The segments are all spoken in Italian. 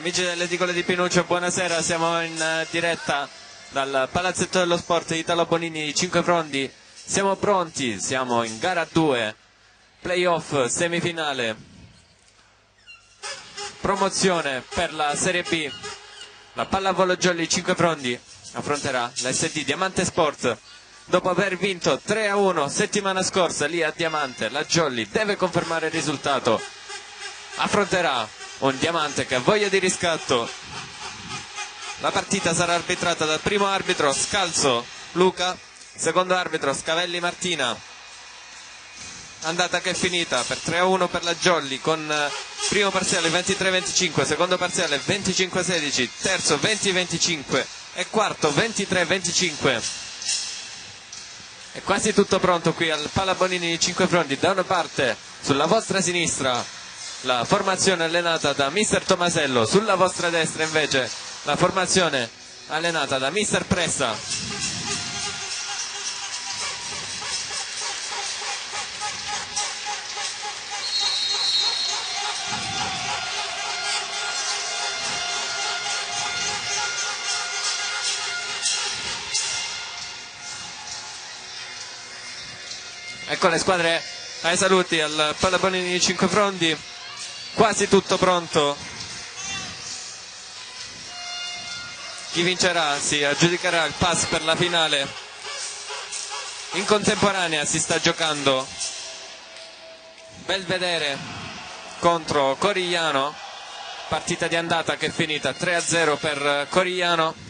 Amici delle edicole di Pinuccio, buonasera, siamo in diretta dal Palazzetto dello Sport Italo Bonini 5 Frondi. Siamo pronti, siamo in gara 2, playoff semifinale, promozione per la Serie B. La pallavolo Jolly 5 Frondi affronterà la SD Diamante Sport. Dopo aver vinto 3-1 settimana scorsa lì a Diamante, la Jolly deve confermare il risultato. Affronterà un Diamante che ha voglia di riscatto. La partita sarà arbitrata dal primo arbitro Scalzo Luca, secondo arbitro Scavelli Martina. Andata che è finita per 3-1 per la Jolly, con primo parziale 23-25, secondo parziale 25-16, terzo 20-25 e quarto 23-25. È quasi tutto pronto qui al Palabonini 5 Frondi. Da una parte, sulla vostra sinistra, la formazione allenata da mister Tomasello, sulla vostra destra invece la formazione allenata da mister Pressa. Ecco le squadre ai saluti al Palabonini 5 Frondi. Quasi tutto pronto. Chi vincerà si aggiudicherà il pass per la finale. In contemporanea si sta giocando Belvedere contro Corigliano, partita di andata che è finita 3-0 per Corigliano.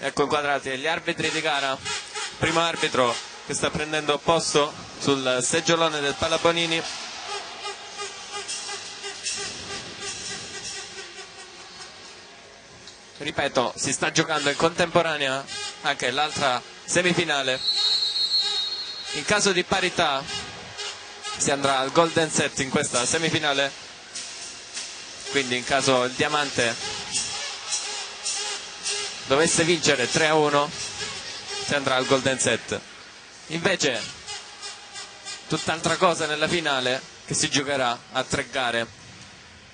Ecco inquadrati gli arbitri di gara. Primo arbitro che sta prendendo posto sul seggiolone del Palabonini. Ripeto, si sta giocando in contemporanea anche l'altra semifinale. In caso di parità si andrà al golden set in questa semifinale, quindi in caso il Diamante dovesse vincere 3-1 si andrà al golden set. Invece tutt'altra cosa nella finale, che si giocherà a 3 gare,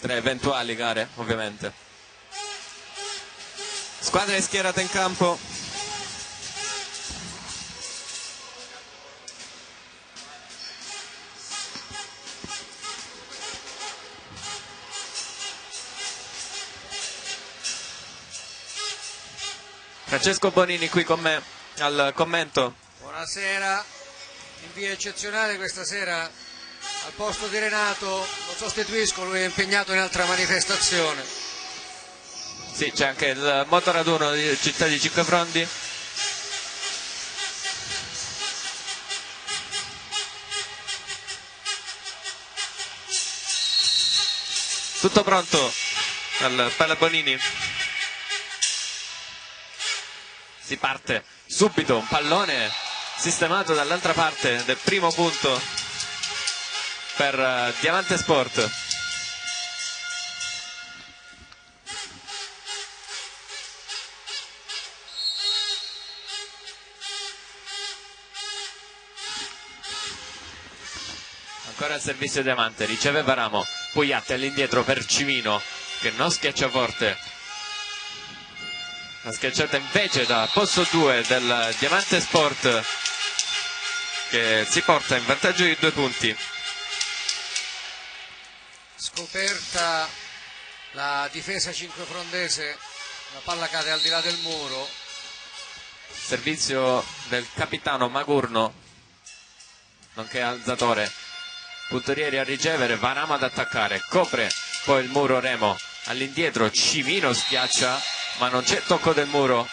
3 eventuali gare ovviamente. Squadre schierate in campo. Francesco Bonini qui con me al commento. Buonasera, in via eccezionale questa sera al posto di Renato lo sostituisco, lui è impegnato in altra manifestazione. Sì, c'è anche il motoraduno di Città di 5 Frondi. Tutto pronto al Palabonini. Si parte subito, un pallone sistemato dall'altra parte del primo punto per Diamante Sport. Ancora il servizio Diamante, riceve Varamo, Pugliatti all'indietro per Cimino che non schiaccia forte. La schiacciata invece da posto 2 del Diamante Sport, che si porta in vantaggio di 2 punti. scoperta la difesa cinquefrondese, la palla cade al di là del muro. Servizio del capitano Magurno, nonché alzatore. Puntorieri a ricevere, Varamo ad attaccare, copre poi il muro Remo, all'indietro Cimino schiaccia, ma non c'è tocco del muro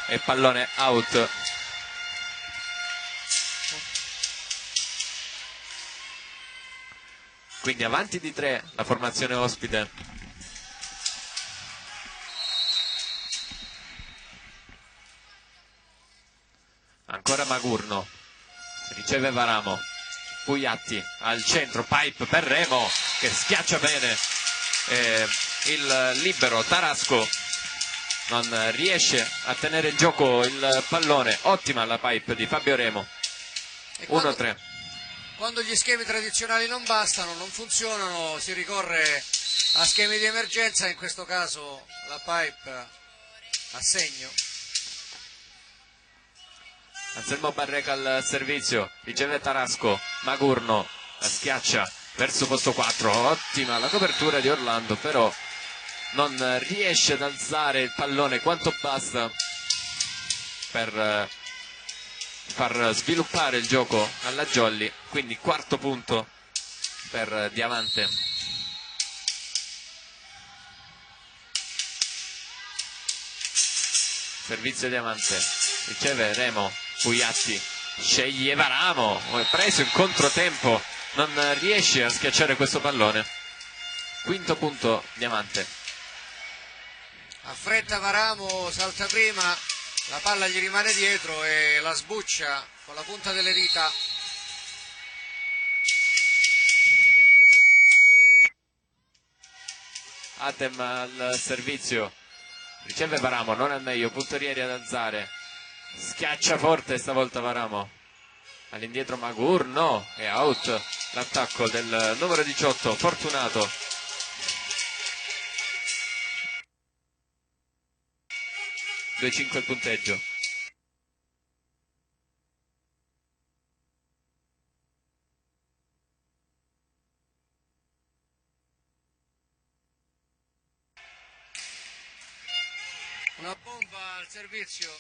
e pallone out. Quindi avanti di 3 la formazione ospite. Ancora Magurno, riceve Varamo, Pugliatti al centro, pipe per Remo che schiaccia bene, il libero Tarasco non riesce a tenere in gioco il pallone. Ottima la pipe di Fabio Remo. 1-3. Quando gli schemi tradizionali non bastano, non funzionano, si ricorre a schemi di emergenza, in questo caso la pipe a segno. Anselmo Barreca al servizio, riceve Tarasco, Magurno la schiaccia verso posto 4, ottima la copertura di Orlando, però non riesce ad alzare il pallone quanto basta per far sviluppare il gioco alla Jolly. Quindi quarto punto per Diamante. Servizio Diamante, riceve Remo, Pugliatti sceglie Varamo, preso in controtempo, non riesce a schiacciare questo pallone. Quinto punto Diamante. Affretta Varamo, salta prima, la palla gli rimane dietro e la sbuccia con la punta delle dita. Atem al servizio, riceve Varamo, non al meglio, puntorieri ad alzare, schiaccia forte stavolta Varamo, all'indietro Magurno, è out l'attacco del numero 18 Fortunato. 2-5 il punteggio. Una bomba al servizio.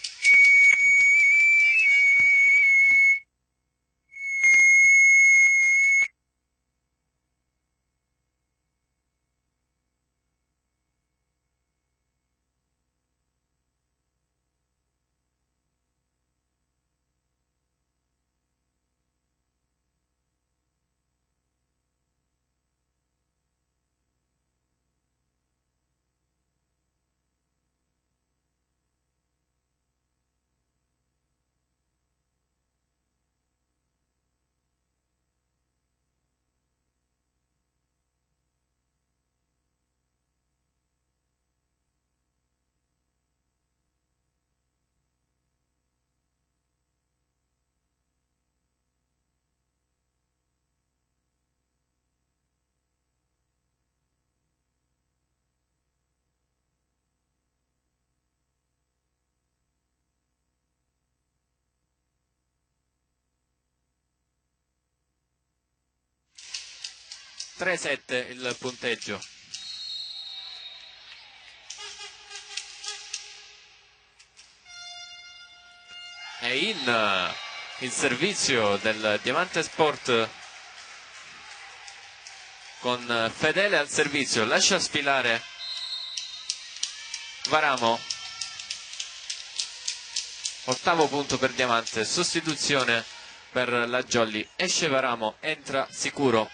Il punteggio. È in il servizio del Diamante Sport con Fedele al servizio, lascia sfilare Varamo. Ottavo punto per Diamante, sostituzione per la Jolly, esce Varamo, entra Sicuro.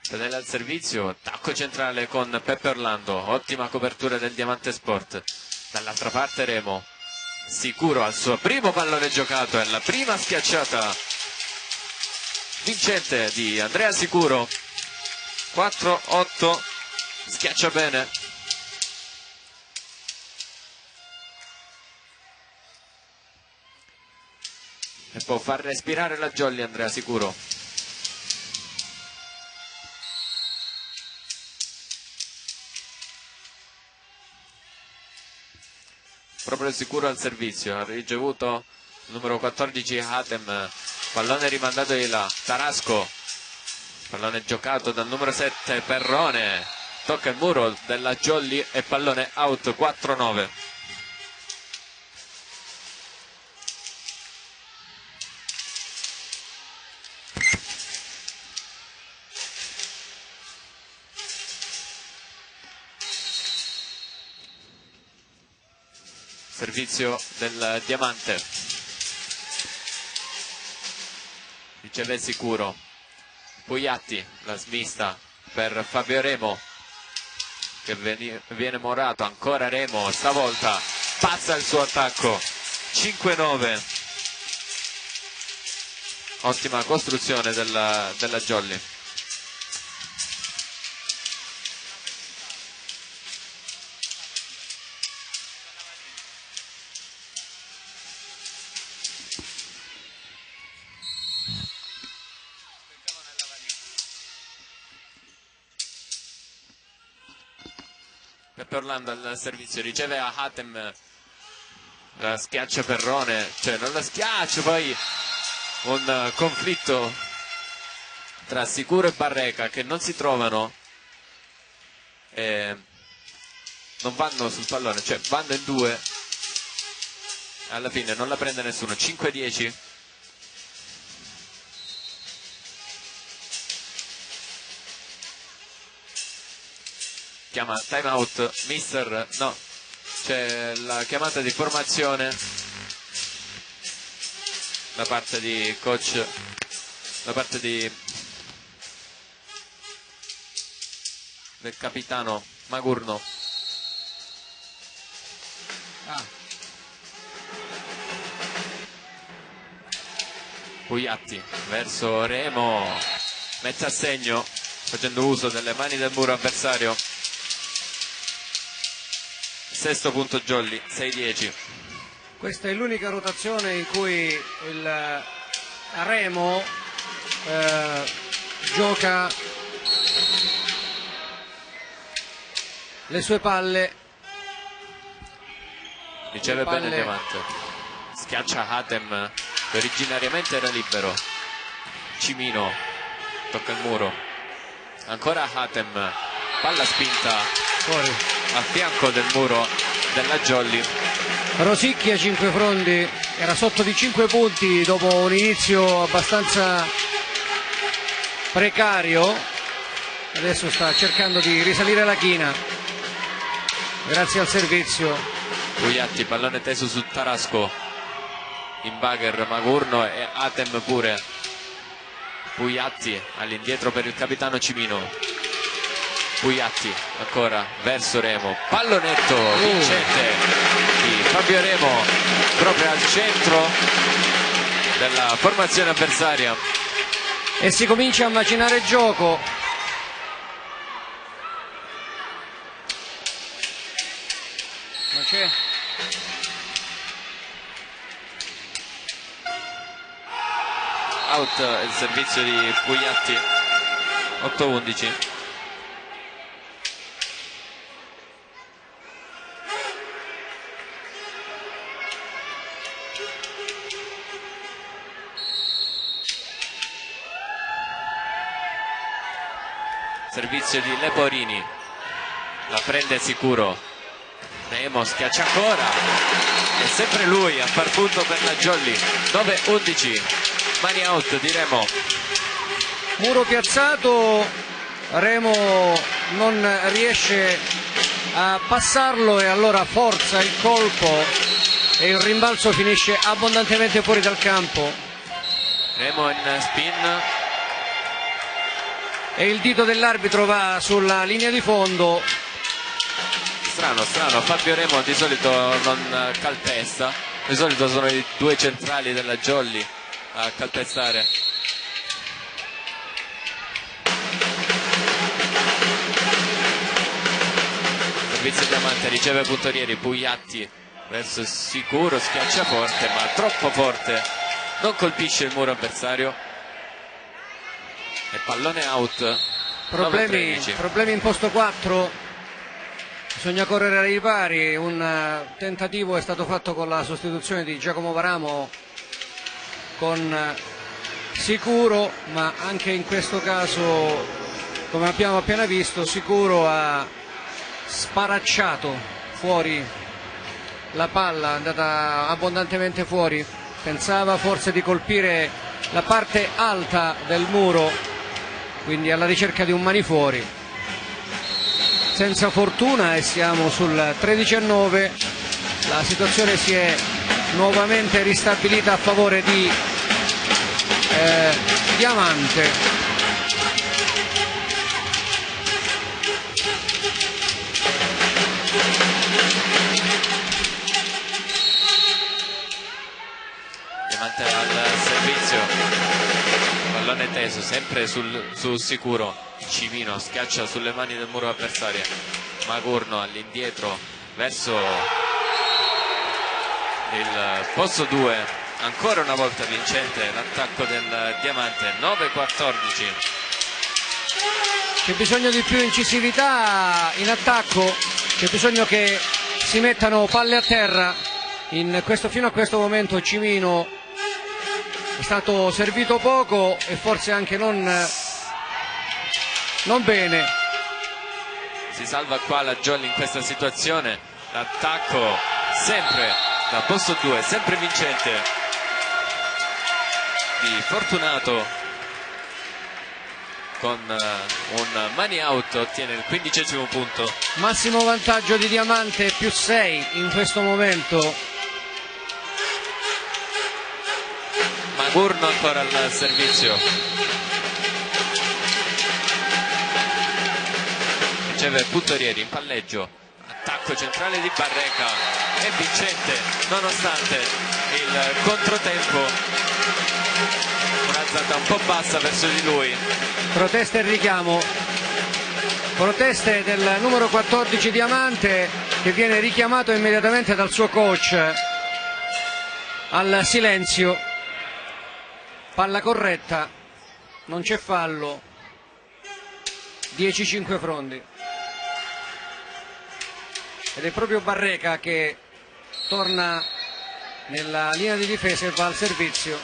Fedele al servizio, attacco centrale con Peppe Orlando, ottima copertura del Diamante Sport. Dall'altra parte Remo, Sicuro al suo primo pallone giocato, è la prima schiacciata vincente di Andrea Sicuro. 4-8, schiaccia bene. E può far respirare la Jolly Andrea Sicuro. proprio sicuro al servizio, ha ricevuto il numero 14 Hatem, pallone rimandato di là, Tarasco, pallone giocato dal numero 7 Perrone, tocca il muro della Jolly e pallone out, 4-9. Servizio del Diamante, riceve sicuro, Pugliatti, la smista per Fabio Remo che viene morato, ancora Remo, stavolta passa il suo attacco, 5-9. Ottima costruzione della Jolly. Peppe Orlando al servizio, riceve a Hatem, la schiaccia Perrone, cioè non la schiaccia, poi un conflitto tra Sicuro e Barreca che non si trovano e non vanno sul pallone, cioè vanno in due, alla fine non la prende nessuno, 5-10. Chiama time out mister, no, c'è la chiamata di formazione da parte di coach, da parte del capitano Magurno. Pugliatti verso Remo, mette a segno facendo uso delle mani del muro avversario. Sesto punto Jolly, 6-10. Questa è l'unica rotazione in cui il Remo gioca le sue palle. Riceve bene il Diamante, schiaccia Hatem che originariamente era libero, Cimino tocca il muro, ancora Hatem, palla spinta fuori a fianco del muro della Jolly. Rosicchia Cinquefrondi era sotto di 5 punti dopo un inizio abbastanza precario, adesso sta cercando di risalire la china grazie al servizio. Pugliatti, pallone teso su Tarasco, in bagger Magurno e Hatem pure. Pugliatti all'indietro per il capitano Cimino. Pugliatti ancora verso Remo, pallonetto vincente di Fabio Remo proprio al centro della formazione avversaria e si comincia a macinare il gioco. Non c'è. Out il servizio di Pugliatti, 8-11. Servizio di Leporini, la prende sicuro, Remo schiaccia ancora, è sempre lui a far punto per la Jolly, 9-11, mani out di Remo. Muro piazzato, Remo non riesce a passarlo e allora forza il colpo e il rimbalzo finisce abbondantemente fuori dal campo. Remo in spin. E il dito dell'arbitro va sulla linea di fondo. Strano, Fabio Remo di solito non calpesta, di solito sono i due centrali della Jolly a calpestare. Servizio Diamante, riceve puntorieri, Pugliatti verso Sicuro, schiaccia forte ma troppo forte, non colpisce il muro avversario. E pallone out. Problemi in posto 4. bisogna correre ai ripari. Un tentativo è stato fatto con la sostituzione di Giacomo Varamo con Sicuro, ma anche in questo caso, come abbiamo appena visto, Sicuro ha sparacciato fuori la palla, è andata abbondantemente fuori. Pensava forse di colpire la parte alta del muro, quindi alla ricerca di un mani fuori. Senza fortuna, e siamo sul 13-9. La situazione si è nuovamente ristabilita a favore di Diamante. Diamante al servizio, pallone teso sempre sul sicuro. Cimino schiaccia sulle mani del muro avversario. Magurno all'indietro verso il posto 2. Ancora una volta vincente l'attacco del Diamante. 9-14. C'è bisogno di più incisività in attacco, c'è bisogno che si mettano palle a terra. Fino a questo momento Cimino è stato servito poco e forse anche non bene. Si salva qua la Jolly in questa situazione. L'attacco sempre da posto 2, sempre vincente di Fortunato, con un money out ottiene il 15° punto. Massimo vantaggio di Diamante, più 6 in questo momento. Magurno ancora al servizio, riceve Puntorieri in palleggio. Attacco centrale di Barreca, è vincente nonostante il controtempo. Un'alzata un po' bassa verso di lui. Protesta e richiamo. Proteste del numero 14 Diamante, che viene richiamato immediatamente dal suo coach al silenzio. Palla corretta, non c'è fallo. 10-5 Frondi. Ed è proprio Barreca che torna nella linea di difesa e va al servizio.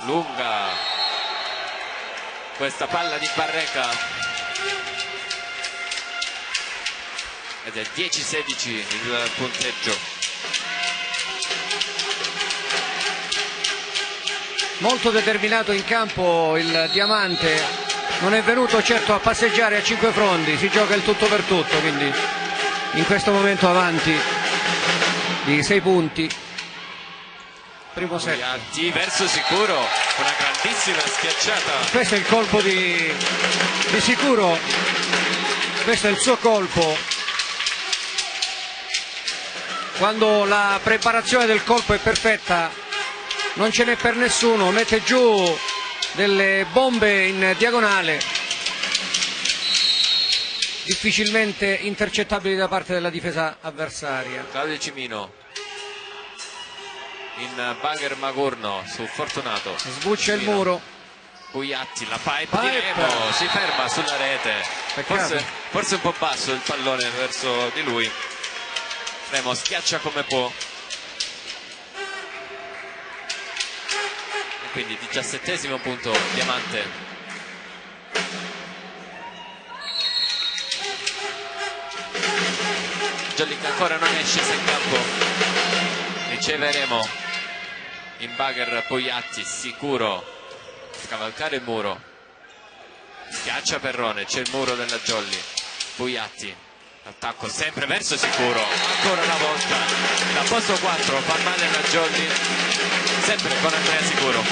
Lunga questa palla di Barreca ed è 10-16 il punteggio. Molto determinato in campo il Diamante, non è venuto certo a passeggiare a 5 frondi, si gioca il tutto per tutto, quindi in questo momento avanti di 6 punti. Primo set. Pugliatti verso Sicuro, una grandissima schiacciata. Questo è il colpo di Sicuro, questo è il suo colpo. Quando la preparazione del colpo è perfetta non ce n'è per nessuno, mette giù delle bombe in diagonale difficilmente intercettabili da parte della difesa avversaria. Claudio Cimino in bugger Magurno su Fortunato. Sbuccia il muro. Pugliatti, la pipe di Remo, si ferma sulla rete. Forse un po' basso il pallone verso di lui. Remo schiaccia come può. E quindi 17° punto Diamante. Jolly ancora non è scesa in campo. Riceve Remo. In bugger Pugliatti, Sicuro. Scavalcare il muro. Schiaccia Perrone, c'è il muro della Jolly. Pugliatti, attacco sempre verso Sicuro, ancora una volta da posto 4 fa male la Jolly, sempre con Andrea Sicuro.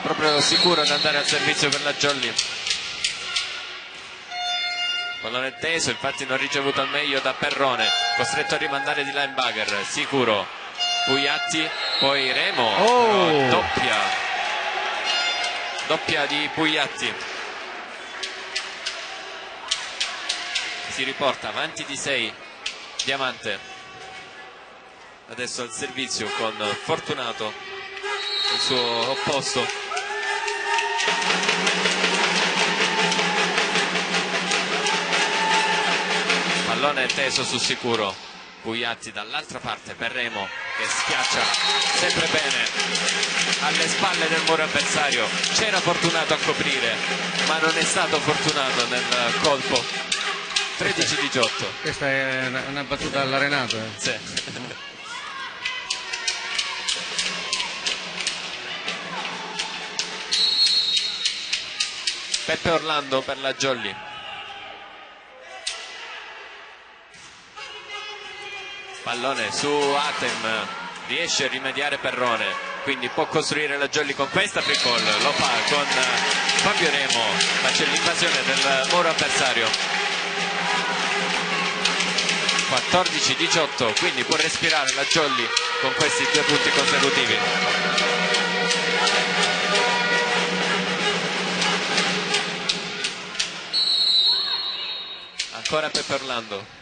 Proprio Sicuro ad andare al servizio per la Jolly. Pallone teso, infatti non ricevuto al meglio da Perrone, costretto a rimandare di linebacker. Sicuro, Pugliatti, poi Remo, doppia di Pugliatti. Si riporta avanti di 6 Diamante adesso al servizio con Fortunato, il suo opposto. Pallone teso su sicuro, Buiatti dall'altra parte per Remo che schiaccia sempre bene alle spalle del muro avversario. C'era Fortunato a coprire ma non è stato fortunato nel colpo. 13-18. Questa è una battuta all'arenato. Sì. Peppe Orlando per la Jolly. Pallone su Hatem, riesce a rimediare Perrone, quindi può costruire la Jolly con questa free call, lo fa con Fabio Remo, ma c'è l'invasione del muro avversario. 14-18, quindi può respirare la Jolly con questi 2 punti consecutivi. Ancora Peppe Orlando.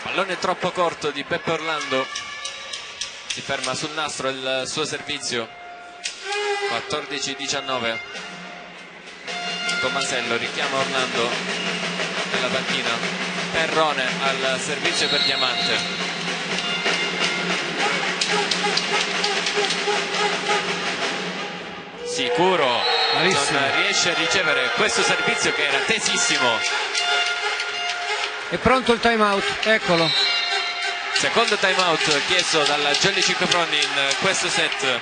Pallone troppo corto di Peppe Orlando, si ferma sul nastro il suo servizio. 14-19. Tomasello richiama Orlando nella panchina. Perrone al servizio per Diamante. Sicuro malissimo. Non riesce a ricevere questo servizio che era tesissimo. È pronto il time out, eccolo. Secondo time out chiesto dalla Jolly Cicofroni in questo set.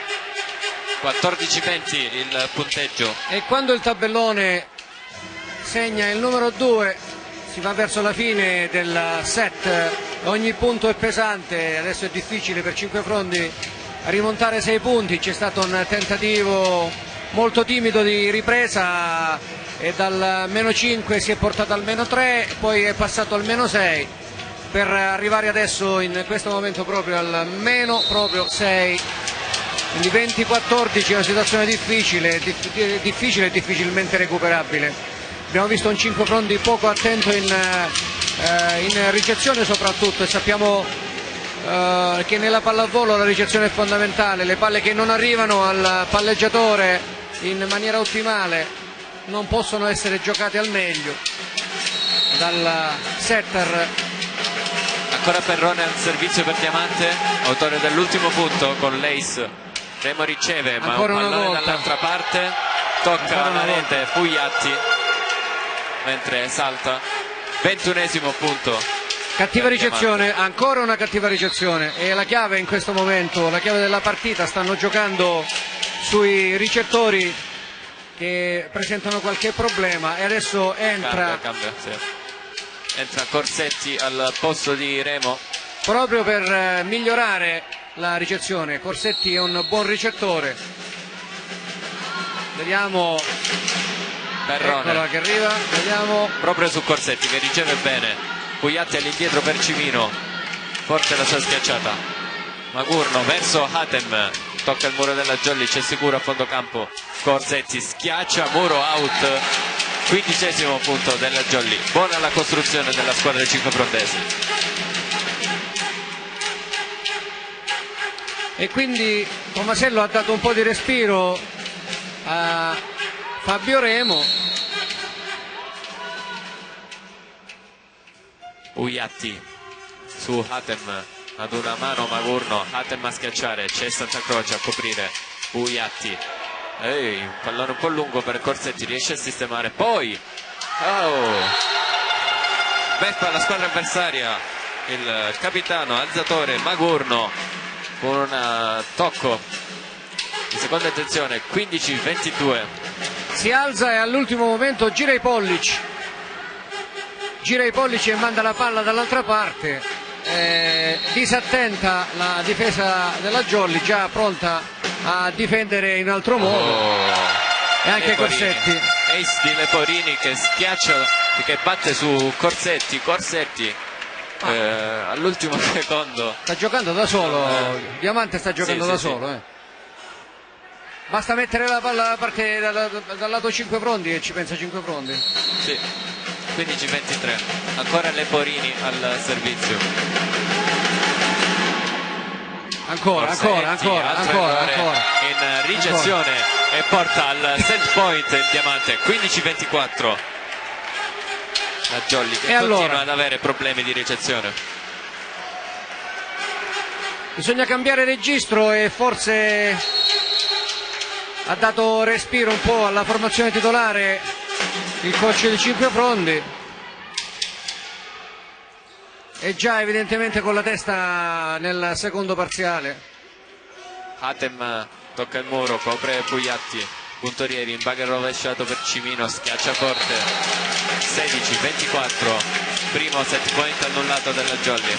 14-20 il punteggio. E quando il tabellone segna il numero 2 si va verso la fine del set, ogni punto è pesante, adesso è difficile per Cinquefrondi rimontare 6 punti, c'è stato un tentativo molto timido di ripresa e dal meno 5 si è portato al meno 3, poi è passato al meno 6 per arrivare adesso in questo momento proprio al meno proprio 6. Quindi 20-14 è una situazione difficile e difficilmente recuperabile. Abbiamo visto un Cinquefrondi poco attento in ricezione soprattutto, e sappiamo che nella pallavolo la ricezione è fondamentale. Le palle che non arrivano al palleggiatore in maniera ottimale non possono essere giocate al meglio dal setter. Ancora Perrone al servizio per Diamante, autore dell'ultimo punto con l'Ace. Remo riceve ma ancora un una pallone volta dall'altra parte, tocca la rete Buiatti mentre salta. 21esimo punto. Cattiva ricezione, ancora una cattiva ricezione, e la chiave in questo momento, la chiave della partita, stanno giocando sui ricettori che presentano qualche problema, e adesso entra entra Corsetti al posto di Remo proprio per migliorare la ricezione. Corsetti è un buon ricettore, vediamo Perrone. Eccola che arriva, vediamo proprio su Corsetti che riceve bene. Buiatti all'indietro per Cimino, forte la sua schiacciata. Magurno verso Hatem, tocca il muro della Jolly, c'è sicuro a fondo campo. Corsetti schiaccia, muro out. 15esimo punto della Jolly. Buona la costruzione della squadra cinquefrondese. E quindi Tomasello ha dato un po' di respiro a Fabio Remo. Buiatti su Hatem, ad una mano Magurno, Hatem a schiacciare, c'è Santa Croce a coprire Buiatti. Un pallone un po' lungo per Corsetti, riesce a sistemare, poi beffa la squadra avversaria il capitano alzatore Magurno con un tocco di seconda intenzione. 15-22. Si alza e all'ultimo momento gira i pollici e manda la palla dall'altra parte. Disattenta la difesa della Jolly, già pronta a difendere in altro modo. E anche Corsetti. Ace di Leporini che schiaccia, che batte su Corsetti. All'ultimo secondo sta giocando da solo, Diamante sta giocando da solo. Basta mettere la palla parte dal lato 5 Frondi e ci pensa 5 Frondi. Sì, 15-23. Ancora Leporini al servizio. Ancora. In ricezione e porta al set point il Diamante. 15-24. La Jolly che continua ad avere problemi di ricezione. Bisogna cambiare registro e forse ha dato respiro un po' alla formazione titolare il coach di 5 Frondi. E già evidentemente con la testa nel secondo parziale. Hatem tocca il muro, copre Bugliatti, puntorieri in bagger rovesciato per Cimino, schiaccia forte. 16-24, primo set point annullato della Jolly.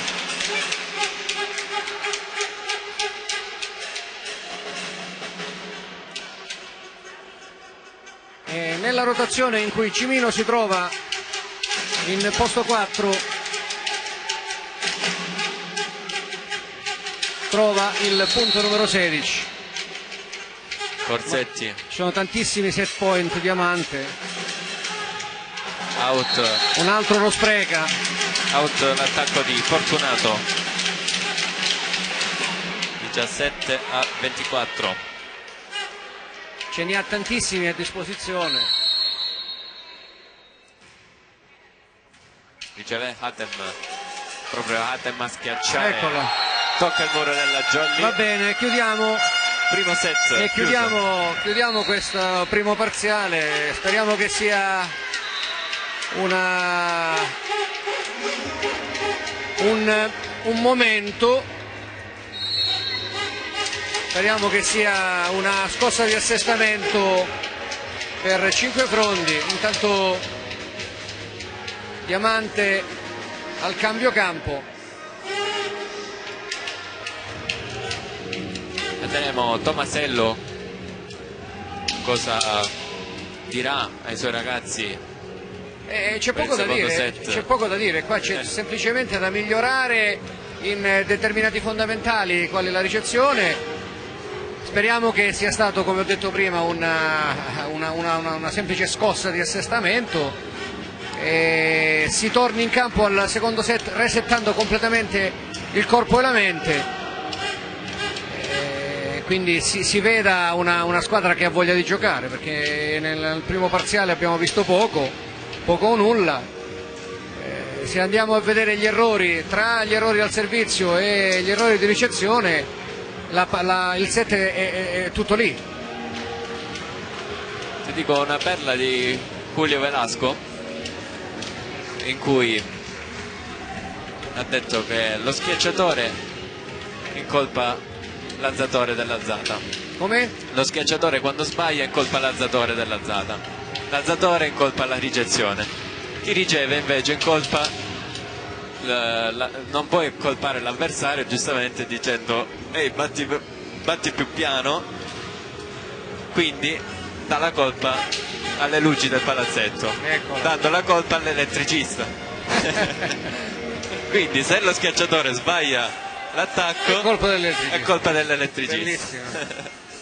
E nella rotazione in cui Cimino si trova in posto 4 trova il punto numero 16. Corsetti. Ci sono tantissimi set point Diamante. Out. Un altro lo spreca. Out l'attacco di Fortunato. 17-24. Ce ne ha tantissimi a disposizione. Riceve Hatem. Proprio Hatem a schiacciare. Eccola. Tocca il muro della Jolly. Va bene, chiudiamo. Primo set. E chiudiamo questo primo parziale. Speriamo che sia un momento. Speriamo che sia una scossa di assestamento per 5 Frondi. Intanto Diamante al cambio campo. Vedremo Tomasello cosa dirà ai suoi ragazzi. C'è poco da dire, qua c'è semplicemente da migliorare in determinati fondamentali quali la ricezione. Speriamo che sia stato, come ho detto prima, una semplice scossa di assestamento e si torni in campo al secondo set resettando completamente il corpo e la mente. Quindi si veda una squadra che ha voglia di giocare, perché nel primo parziale abbiamo visto poco o nulla. Se andiamo a vedere gli errori, tra gli errori al servizio e gli errori di ricezione, il set è tutto lì. Ti dico una perla di Julio Velasco, in cui ha detto che lo schiacciatore incolpa l'alzatore dell'alzata. Come? Lo schiacciatore quando sbaglia incolpa l'alzatore dell'alzata, l'alzatore incolpa la ricezione, chi riceve invece incolpa non puoi colpare l'avversario, giustamente dicendo ehi batti più piano, quindi dà la colpa alle luci del palazzetto. Eccola. Dando la colpa all'elettricista. Quindi se lo schiacciatore sbaglia l'attacco è colpa dell'elettricista. Bellissimo.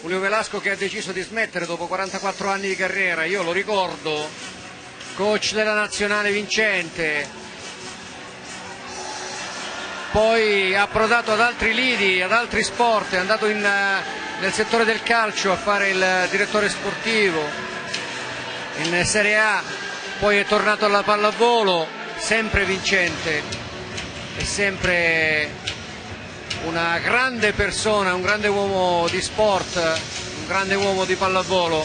Julio Velasco che ha deciso di smettere dopo 44 anni di carriera, io lo ricordo, coach della nazionale vincente, poi ha approdato ad altri lidi, ad altri sport, è andato nel settore del calcio a fare il direttore sportivo in Serie A, poi è tornato alla pallavolo, sempre vincente, è sempre una grande persona, un grande uomo di sport, un grande uomo di pallavolo.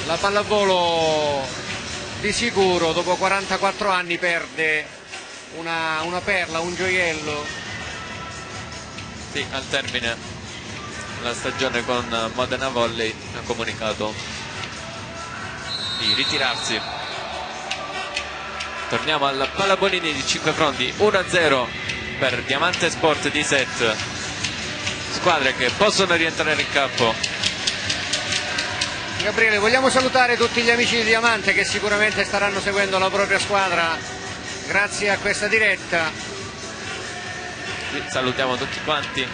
La pallavolo di sicuro dopo 44 anni perde una perla, un gioiello. Sì, al termine la stagione con Modena Volley ha comunicato di ritirarsi. Torniamo al Pallabolini di 5 Frondi, 1-0 per Diamante Sport di set, squadre che possono rientrare in campo. Gabriele, vogliamo salutare tutti gli amici di Diamante che sicuramente staranno seguendo la propria squadra grazie a questa diretta. Salutiamo tutti quanti.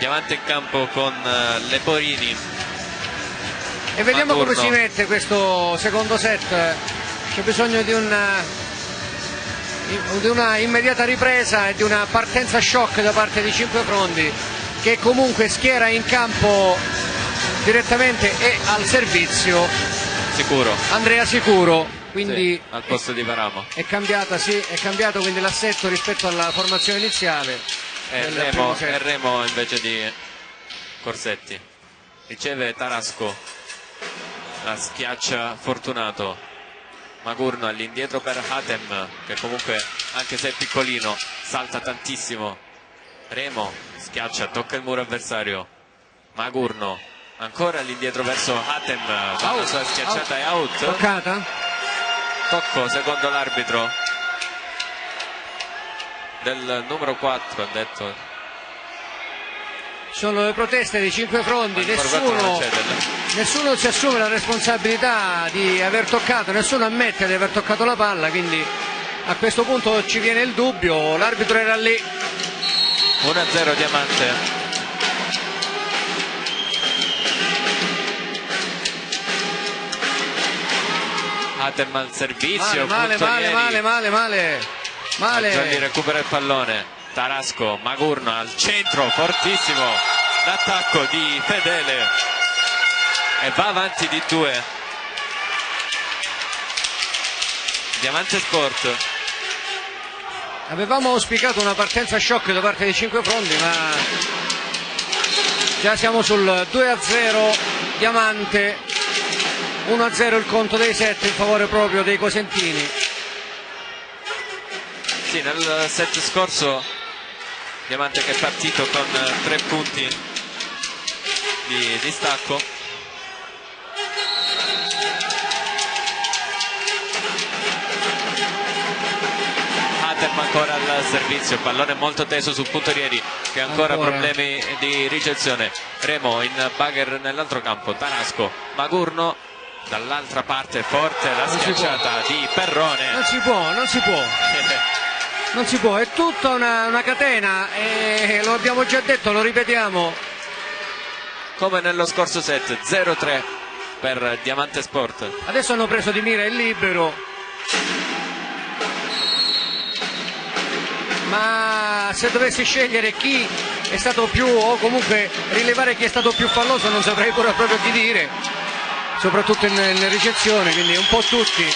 Diamante in campo con Leporini. E vediamo Maturno. come si mette questo secondo set. C'è bisogno di una immediata ripresa e di una partenza shock da parte di Cinquefrondi, che comunque schiera in campo direttamente e al servizio Sicuro. Andrea Sicuro, quindi Sì, al posto di Paramo. è cambiato quindi l'assetto rispetto alla formazione iniziale. del primo set. Remo invece di Corsetti. Riceve Tarasco, la schiaccia Fortunato. Magurno all'indietro per Hatem, che comunque anche se è piccolino salta tantissimo. Remo schiaccia, tocca il muro avversario. Magurno ancora all'indietro verso Hatem, la sua schiacciata è out. Toccata? Tocco secondo l'arbitro del numero 4, ha detto. Sono le proteste dei Cinquefrondi, Il numero 4 non c'è nessuno si assume la responsabilità di aver toccato, nessuno ammette di aver toccato la palla, quindi a questo punto ci viene il dubbio, l'arbitro era lì. 1-0 Diamante. Hatem al servizio, Male. Gianni recupera il pallone. Tarasco, Magurno al centro, fortissimo l'attacco di Fedele e va avanti di 2. Diamante Sport. Avevamo auspicato una partenza shock da parte dei Cinquefrondi, ma già siamo sul 2-0 Diamante, 1-0 il conto dei set in favore proprio dei cosentini. Sì, nel set scorso Diamante che è partito con 3 punti di distacco. Hatem ancora al servizio, pallone molto teso sul puntorieri che ha ancora problemi di ricezione. Remo in bagger nell'altro campo, Tarasco, Magurno dall'altra parte, forte la schiacciata di Perrone. Non si può, è tutta una catena e lo abbiamo già detto, lo ripetiamo. Come nello scorso set, 0-3 per Diamante Sport. Adesso hanno preso di mira il libero, ma se dovessi scegliere chi è stato più, o comunque rilevare chi è stato più falloso, non saprei pure proprio chi dire, soprattutto in ricezione, quindi un po' tutti.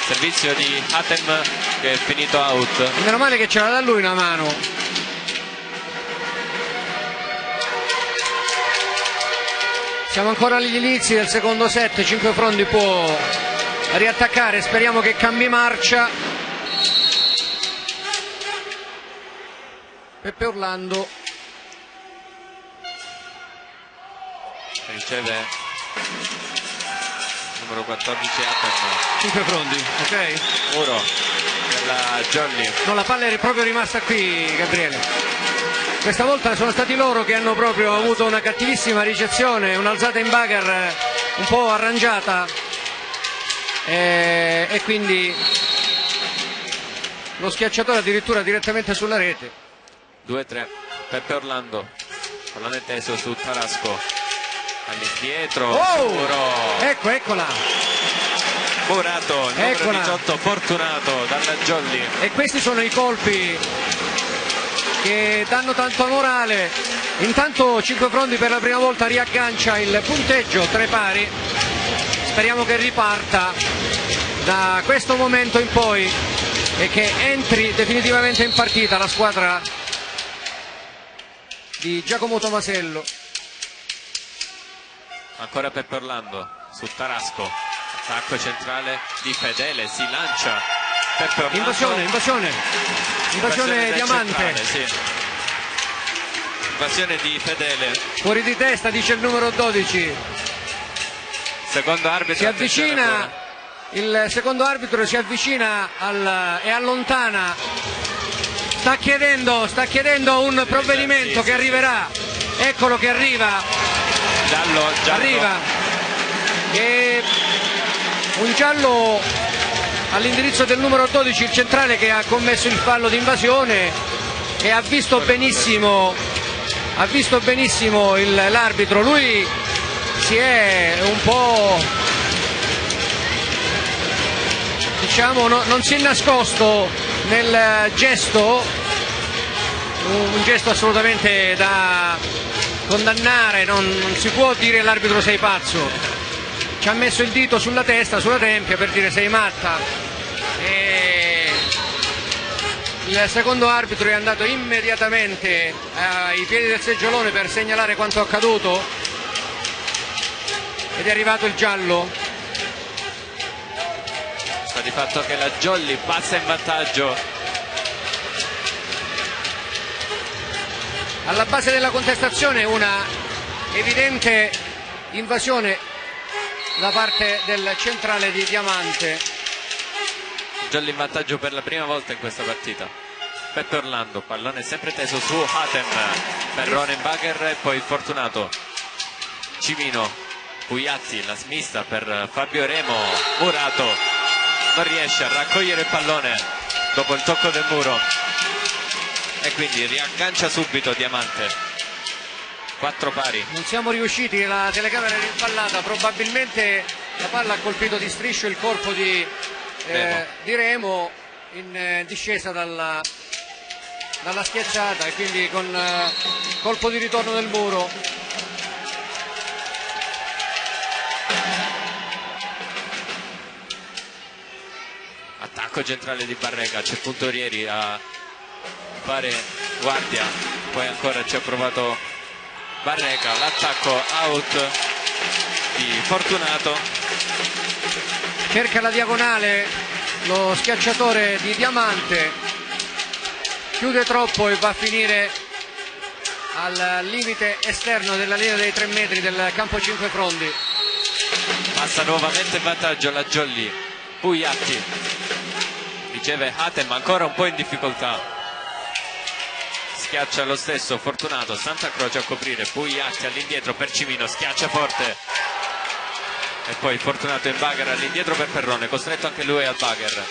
Servizio di Hatem che è finito out. Meno male che c'era da lui una mano. Siamo ancora agli inizi del secondo set, Cinquefrondi può riattaccare, speriamo che cambi marcia. Peppe Orlando Riceve numero 14 Hatem. Cinquefrondi, ok? Muro della Jolly. No, la palla è proprio rimasta qui, Gabriele. Questa volta sono stati loro che hanno proprio avuto una cattivissima ricezione, un'alzata in bagger un po' arrangiata e quindi lo schiacciatore addirittura direttamente sulla rete. 2-3 Peppe Orlando, pallone teso su Tarasco, all'indietro. Muro. Eccola. Murato, il numero 18 Fortunato dalla Jolly. E questi sono i colpi che danno tanto morale. Intanto Cinquefrondi per la prima volta riaggancia il punteggio 3 pari. Speriamo che riparta da questo momento in poi e che entri definitivamente in partita la squadra di Giacomo Tomasello. Ancora Peppe Orlando su Tarasco, attacco centrale di Fedele, si lancia Peppe Orlando. Invasione Diamante centrale, sì. Invasione di Fedele, fuori di testa, dice il numero 12. secondo arbitro Si avvicina, il secondo arbitro si avvicina e allontana, sta chiedendo un provvedimento che arriverà. Eccolo che arriva. Giallo. Arriva. E un giallo all'indirizzo del numero 12, il centrale che ha commesso il fallo di invasione e ha visto benissimo ha visto benissimo l'arbitro, lui si è un po', diciamo, non si è nascosto nel gesto, un gesto assolutamente da condannare, non si può dire all'arbitro sei pazzo, ci ha messo il dito sulla testa, sulla tempia per dire sei matta, e il secondo arbitro è andato immediatamente ai piedi del seggiolone per segnalare quanto accaduto ed è arrivato il giallo. Sta di fatto che la Jolly passa in vantaggio. Alla base della contestazione una evidente invasione da parte del centrale di Diamante. Jolly in vantaggio per la prima volta in questa partita. Peppe Orlando, pallone sempre teso su Hatem per Ronenbagher e poi Fortunato. Cimino, Pugliatti, la smista per Fabio Remo, Murato non riesce a raccogliere il pallone dopo il tocco del muro e quindi riaggancia subito Diamante. 4 pari. Non siamo riusciti, la telecamera è rimpallata, probabilmente la palla ha colpito di striscio il corpo di Remo in discesa dalla schiacciata e quindi con colpo di ritorno del muro. Attacco centrale di Barreca, c'è Puntorieri a fare guardia, poi ancora ci ha provato Barreca, l'attacco out di Fortunato. Cerca la diagonale lo schiacciatore di Diamante, chiude troppo e va a finire al limite esterno della linea dei 3 metri del campo 5 Frondi. Passa nuovamente in vantaggio la Jolly. Pugliatti riceve Hatem ancora un po' in difficoltà, schiaccia lo stesso Fortunato, Santa Croce a coprire, Pugliatti all'indietro per Cimino, schiaccia forte e poi Fortunato in bagger all'indietro per Perrone, costretto anche lui al bagger.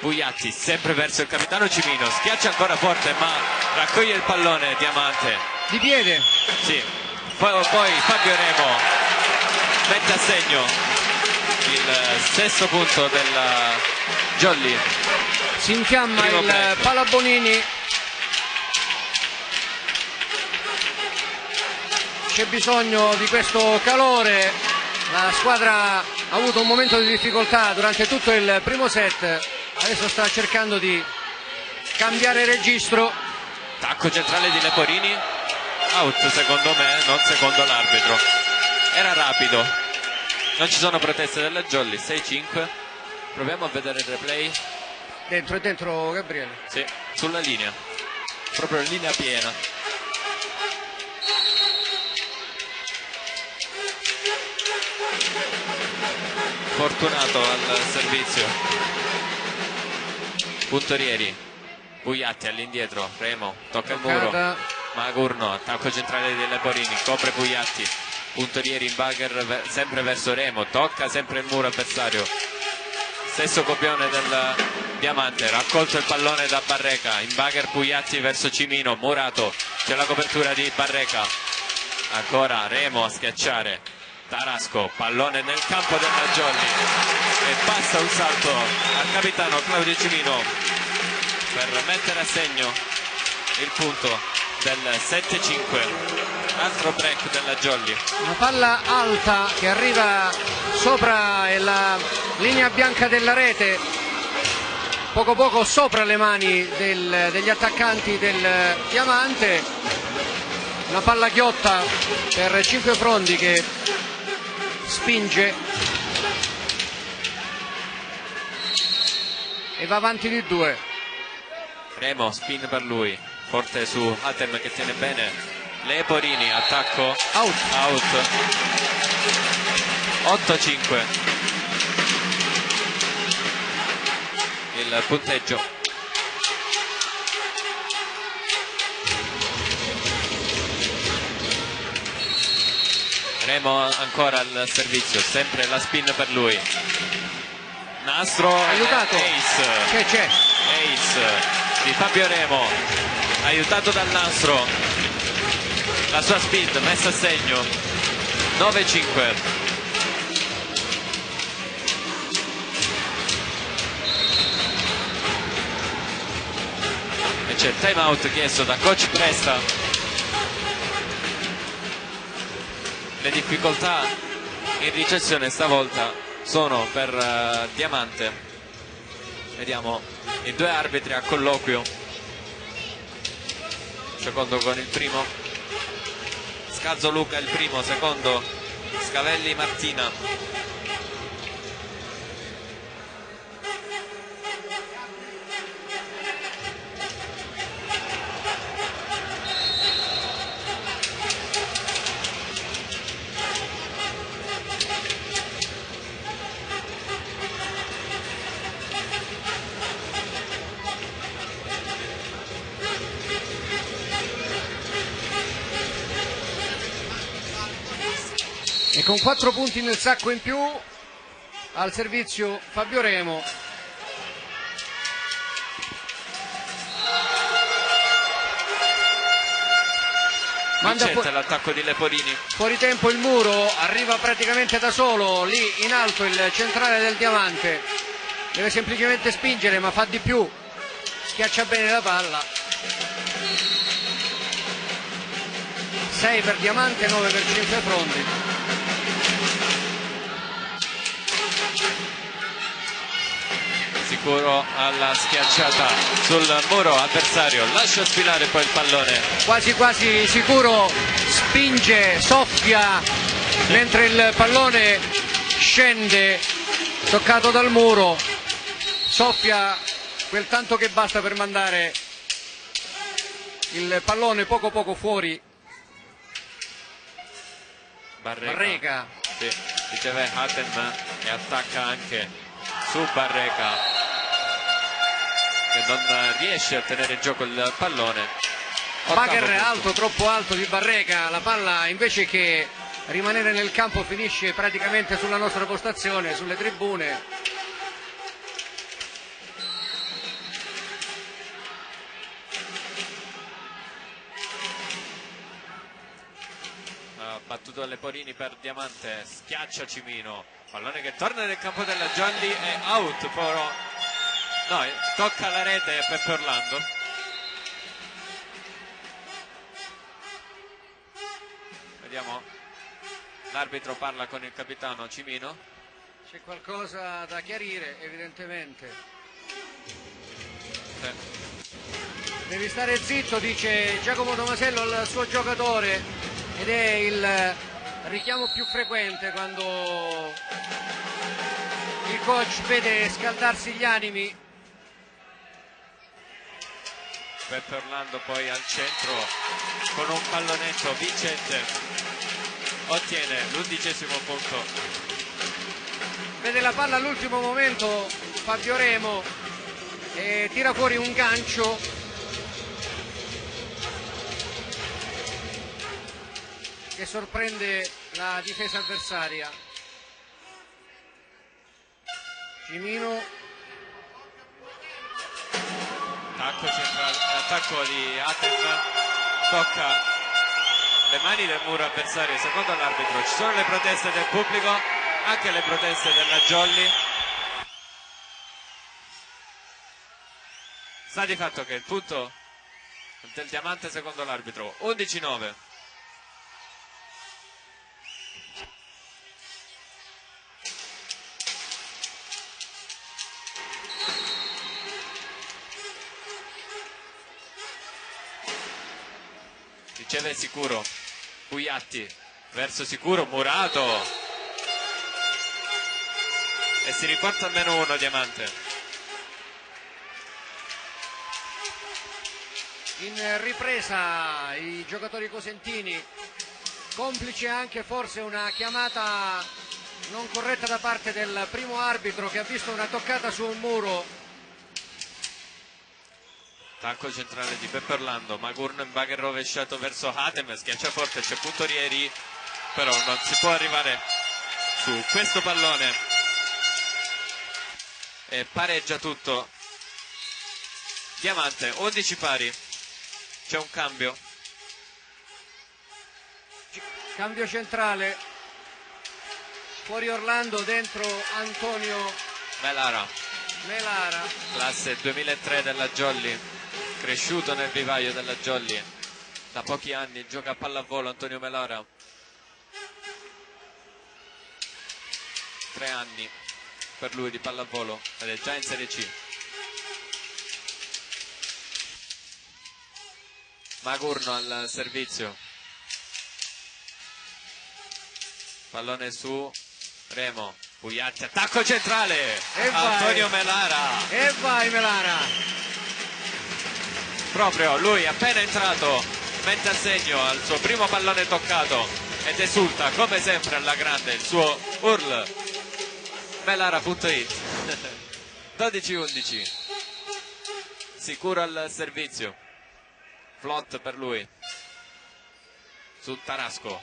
Pugliatti sempre verso il capitano Cimino, schiaccia ancora forte ma raccoglie il pallone Diamante Di piede. sì. Poi Fabio Remo mette a segno il sesto punto della Jolly. Si infiamma Primo il break. Palabonini, c'è bisogno di questo calore, la squadra ha avuto un momento di difficoltà durante tutto il primo set, adesso sta cercando di cambiare registro. Tacco centrale di Leporini, out secondo me, non secondo l'arbitro, era rapido, non ci sono proteste della Jolly. 6-5, proviamo a vedere il replay. Dentro, è dentro Gabriele. Sì, sulla linea, proprio in linea piena. Fortunato al servizio, Puntorieri, Pugliatti all'indietro, Remo tocca il muro, Magurno, attacco centrale di Leporini, copre Pugliatti, Puntorieri in bagger sempre verso Remo, tocca sempre il muro avversario, stesso copione del Diamante, raccolto il pallone da Barreca, in bagger Pugliatti verso Cimino, Murato, c'è la copertura di Barreca, ancora Remo a schiacciare, Tarasco, pallone nel campo della Jolly e passa un salto al capitano Claudio Cimino per mettere a segno il punto del 7-5. Altro break della Jolly. Una palla alta che arriva sopra la linea bianca della rete, poco poco sopra le mani degli attaccanti del Diamante. Una palla ghiotta per 5 Frondi che spinge e va avanti di 2. Remo, spin per lui, forte su Hatem che tiene bene Leporini, attacco Out. 8-5 il punteggio. Remo ancora al servizio, sempre la spin per lui, nastro Aiutato. Ace. C'è. Ace di Fabio Remo, aiutato dal nastro. la sua speed messa a segno, 9-5. E c'è il time out chiesto da coach Presta. Le difficoltà in ricezione stavolta sono per Diamante. Vediamo i due arbitri a colloquio, secondo con il primo Scazzo Luca, il primo, secondo Scavelli Martina. E con 4 punti nel sacco in più al servizio Fabio Remo. Manda l'attacco di Leporini. Fuori tempo il Muro, arriva praticamente da solo, lì in alto il centrale del Diamante. Deve semplicemente spingere, ma fa di più. Schiaccia bene la palla. 6 per Diamante, 9 per 5 Frondi. Sicuro alla schiacciata sul muro avversario, lascia sfilare poi il pallone. Quasi quasi Sicuro spinge, soffia mentre il pallone scende toccato dal muro, soffia quel tanto che basta per mandare il pallone poco fuori. Barreca. Sì, riceve Hatem e attacca anche su Barreca, che non riesce a tenere in gioco il pallone. Bagher alto, troppo alto di Barreca, la palla invece che rimanere nel campo finisce praticamente sulla nostra postazione, sulle tribune. Battuto dalle Leporini per Diamante, schiaccia Cimino, pallone che torna nel campo della Gialli, è out, però no, tocca la rete Peppe Orlando. Vediamo, l'arbitro parla con il capitano Cimino. C'è qualcosa da chiarire evidentemente. Devi stare zitto, dice Giacomo Tomasello al suo giocatore, ed è il richiamo più frequente quando il coach vede scaldarsi gli animi. Peppe Orlando poi al centro con un pallonetto vincente, ottiene l'11° punto. Vede la palla all'ultimo momento Fabio Remo e tira fuori un gancio che sorprende la difesa avversaria. Cimino, attacco di Hatem, tocca le mani del muro avversario. Secondo l'arbitro ci sono le proteste del pubblico, anche le proteste della Jolly. Sta di fatto che il punto del Diamante secondo l'arbitro 11-9. Riceve Sicuro, Pugliatti verso Sicuro, Murato, e si riporta almeno uno Diamante. in ripresa i giocatori cosentini, complice anche forse una chiamata non corretta da parte del primo arbitro che ha visto una toccata su un muro. Tacco centrale di Peppe Orlando, Magurnenberger rovesciato verso Hatem, schiaccia forte, c'è Puntorieri, però non si può arrivare su questo pallone e pareggia tutto. Diamante 11 pari, c'è un cambio. Cambio centrale, fuori Orlando, dentro Antonio Melara, classe 2003 della Jolly, cresciuto nel vivaio della Jolly, da pochi anni gioca a pallavolo. Antonio Melara, 3 anni per lui di pallavolo ed è già in Serie C. Magurno al servizio, pallone su Remo, Pugliatti, attacco centrale, e Antonio vai. Melara, E vai Melara, proprio lui appena entrato mette a segno al suo primo pallone toccato ed esulta come sempre alla grande il suo URL. Melara.it 12-11, sicuro al servizio, flot per lui su Tarasco.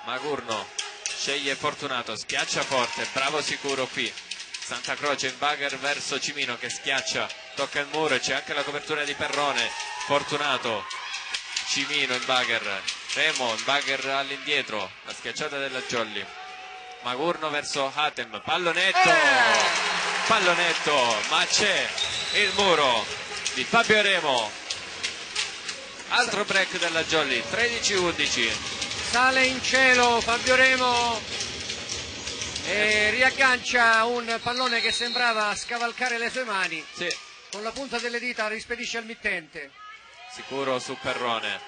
Magurno sceglie Fortunato, schiaccia forte, bravo sicuro qui. Santa Croce in bagger verso Cimino che schiaccia, tocca il muro e c'è anche la copertura di Perrone. Fortunato, Cimino in bagger, Remo in bagger all'indietro, la schiacciata della Jolly. Magurno verso Hatem, pallonetto, ma c'è il muro di Fabio Remo. Altro break della Jolly, 13-11. sale in cielo Fabio Remo e riaggancia un pallone che sembrava scavalcare le sue mani. Sì, Con la punta delle dita rispedisce al mittente. sicuro su Perrone.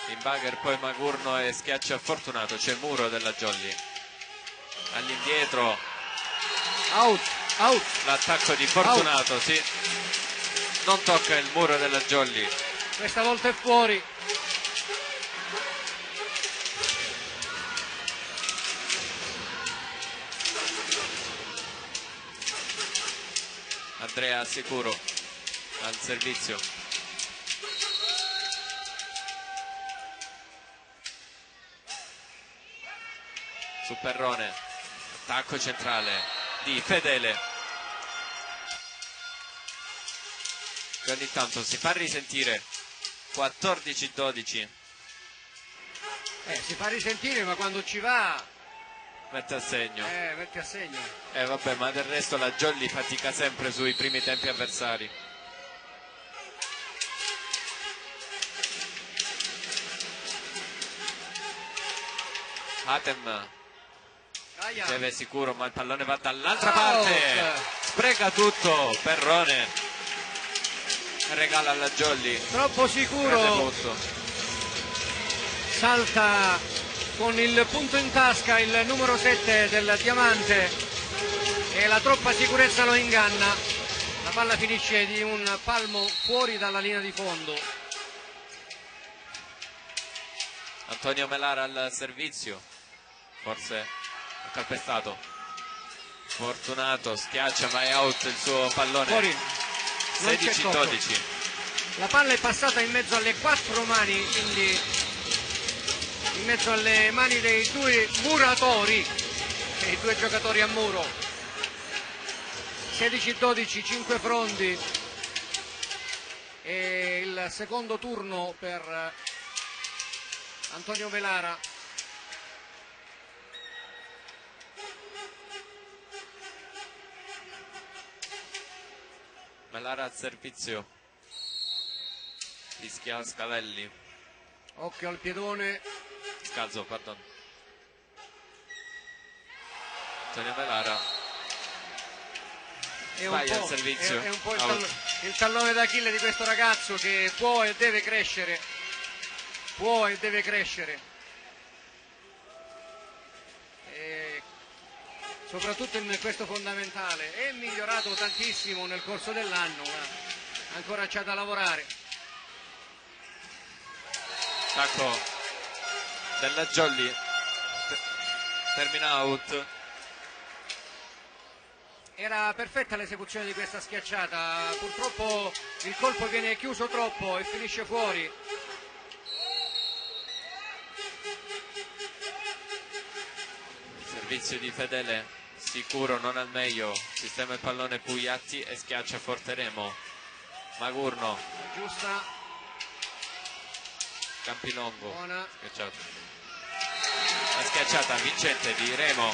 In bagger poi Magurno e schiaccia Fortunato, c'è il muro della Jolly. All'indietro Out. l'attacco di Fortunato, sì. Non tocca il muro della Jolly. Questa volta è fuori. Andrea Sicuro al servizio. Su Perrone, attacco centrale di Fedele, che ogni tanto si fa risentire. 14-12, Si fa risentire, ma quando ci va mette a segno. mette a segno. Vabbè, ma del resto la Jolly fatica sempre sui primi tempi avversari. Hatem Aia. deve sicuro, ma il pallone va dall'altra parte, spreca tutto Perrone, regala alla Jolly. Troppo Grande sicuro, punto. salta con il punto in tasca il numero 7 del Diamante e la troppa sicurezza lo inganna. La palla finisce di un palmo fuori dalla linea di fondo. Antonio Melara al servizio, forse ha calpestato. Fortunato schiaccia, ma è out il suo pallone. Fuori. Non c'è tocco. 16-12. La palla è passata in mezzo alle 4 mani, quindi in mezzo alle mani dei due muratori, i due giocatori a muro. 16-12, 5 fronti e il secondo turno per Antonio Melara. Melara al servizio, fischia Scavelli, Occhio al piedone. Scalzo, pardon. Antonio Melara È un sbaglia il po', servizio. è un po' Out. il tallone d'Achille di questo ragazzo che può e deve crescere. Può e deve crescere. E soprattutto in questo fondamentale. È migliorato tantissimo nel corso dell'anno, ma ancora c'è da lavorare. Attacco della Jolly, termina out. Era perfetta l'esecuzione di questa schiacciata, purtroppo il colpo viene chiuso troppo e finisce fuori. Servizio di Fedele, sicuro non al meglio, sistema il pallone Pugliatti e schiaccia forte Remo. Magurno, Giusta, Campilongo, buona. schiacciato. La schiacciata vincente di Remo,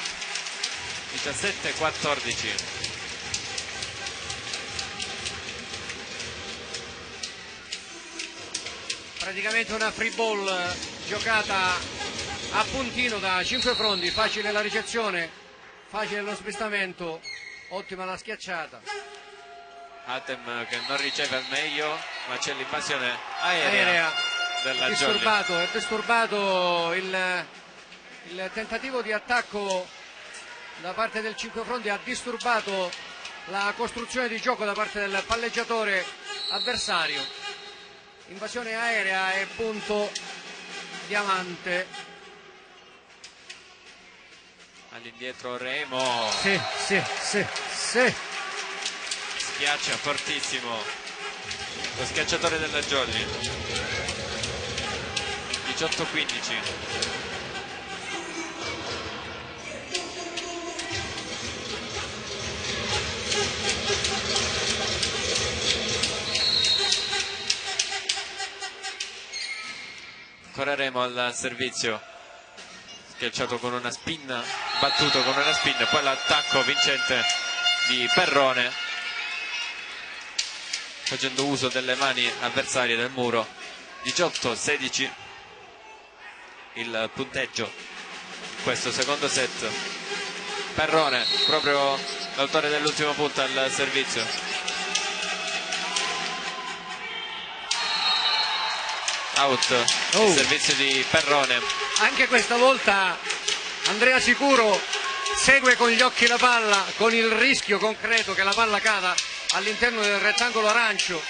17-14. Praticamente una free ball giocata a puntino da 5 fronti, facile la ricezione, facile lo spostamento, ottima la schiacciata. Hatem che non riceve al meglio, ma c'è l'invasione aerea della Jolly. È disturbato il tentativo di attacco da parte del 5 fronti, ha disturbato la costruzione di gioco da parte del palleggiatore avversario. Invasione aerea e punto Diamante. All'indietro Remo. Sì. Schiaccia fortissimo lo schiacciatore della Jolly. 18-15. Ancora Remo al servizio, schiacciato con una spin, battuto con una spin, poi l'attacco vincente di Perrone, facendo uso delle mani avversarie del muro. 18-16 il punteggio in questo secondo set. Perrone, proprio l'autore dell'ultimo punto, al servizio. Out, il servizio di Perrone. Anche questa volta Andrea Sicuro segue con gli occhi la palla, con il rischio concreto che la palla cada all'interno del rettangolo arancio.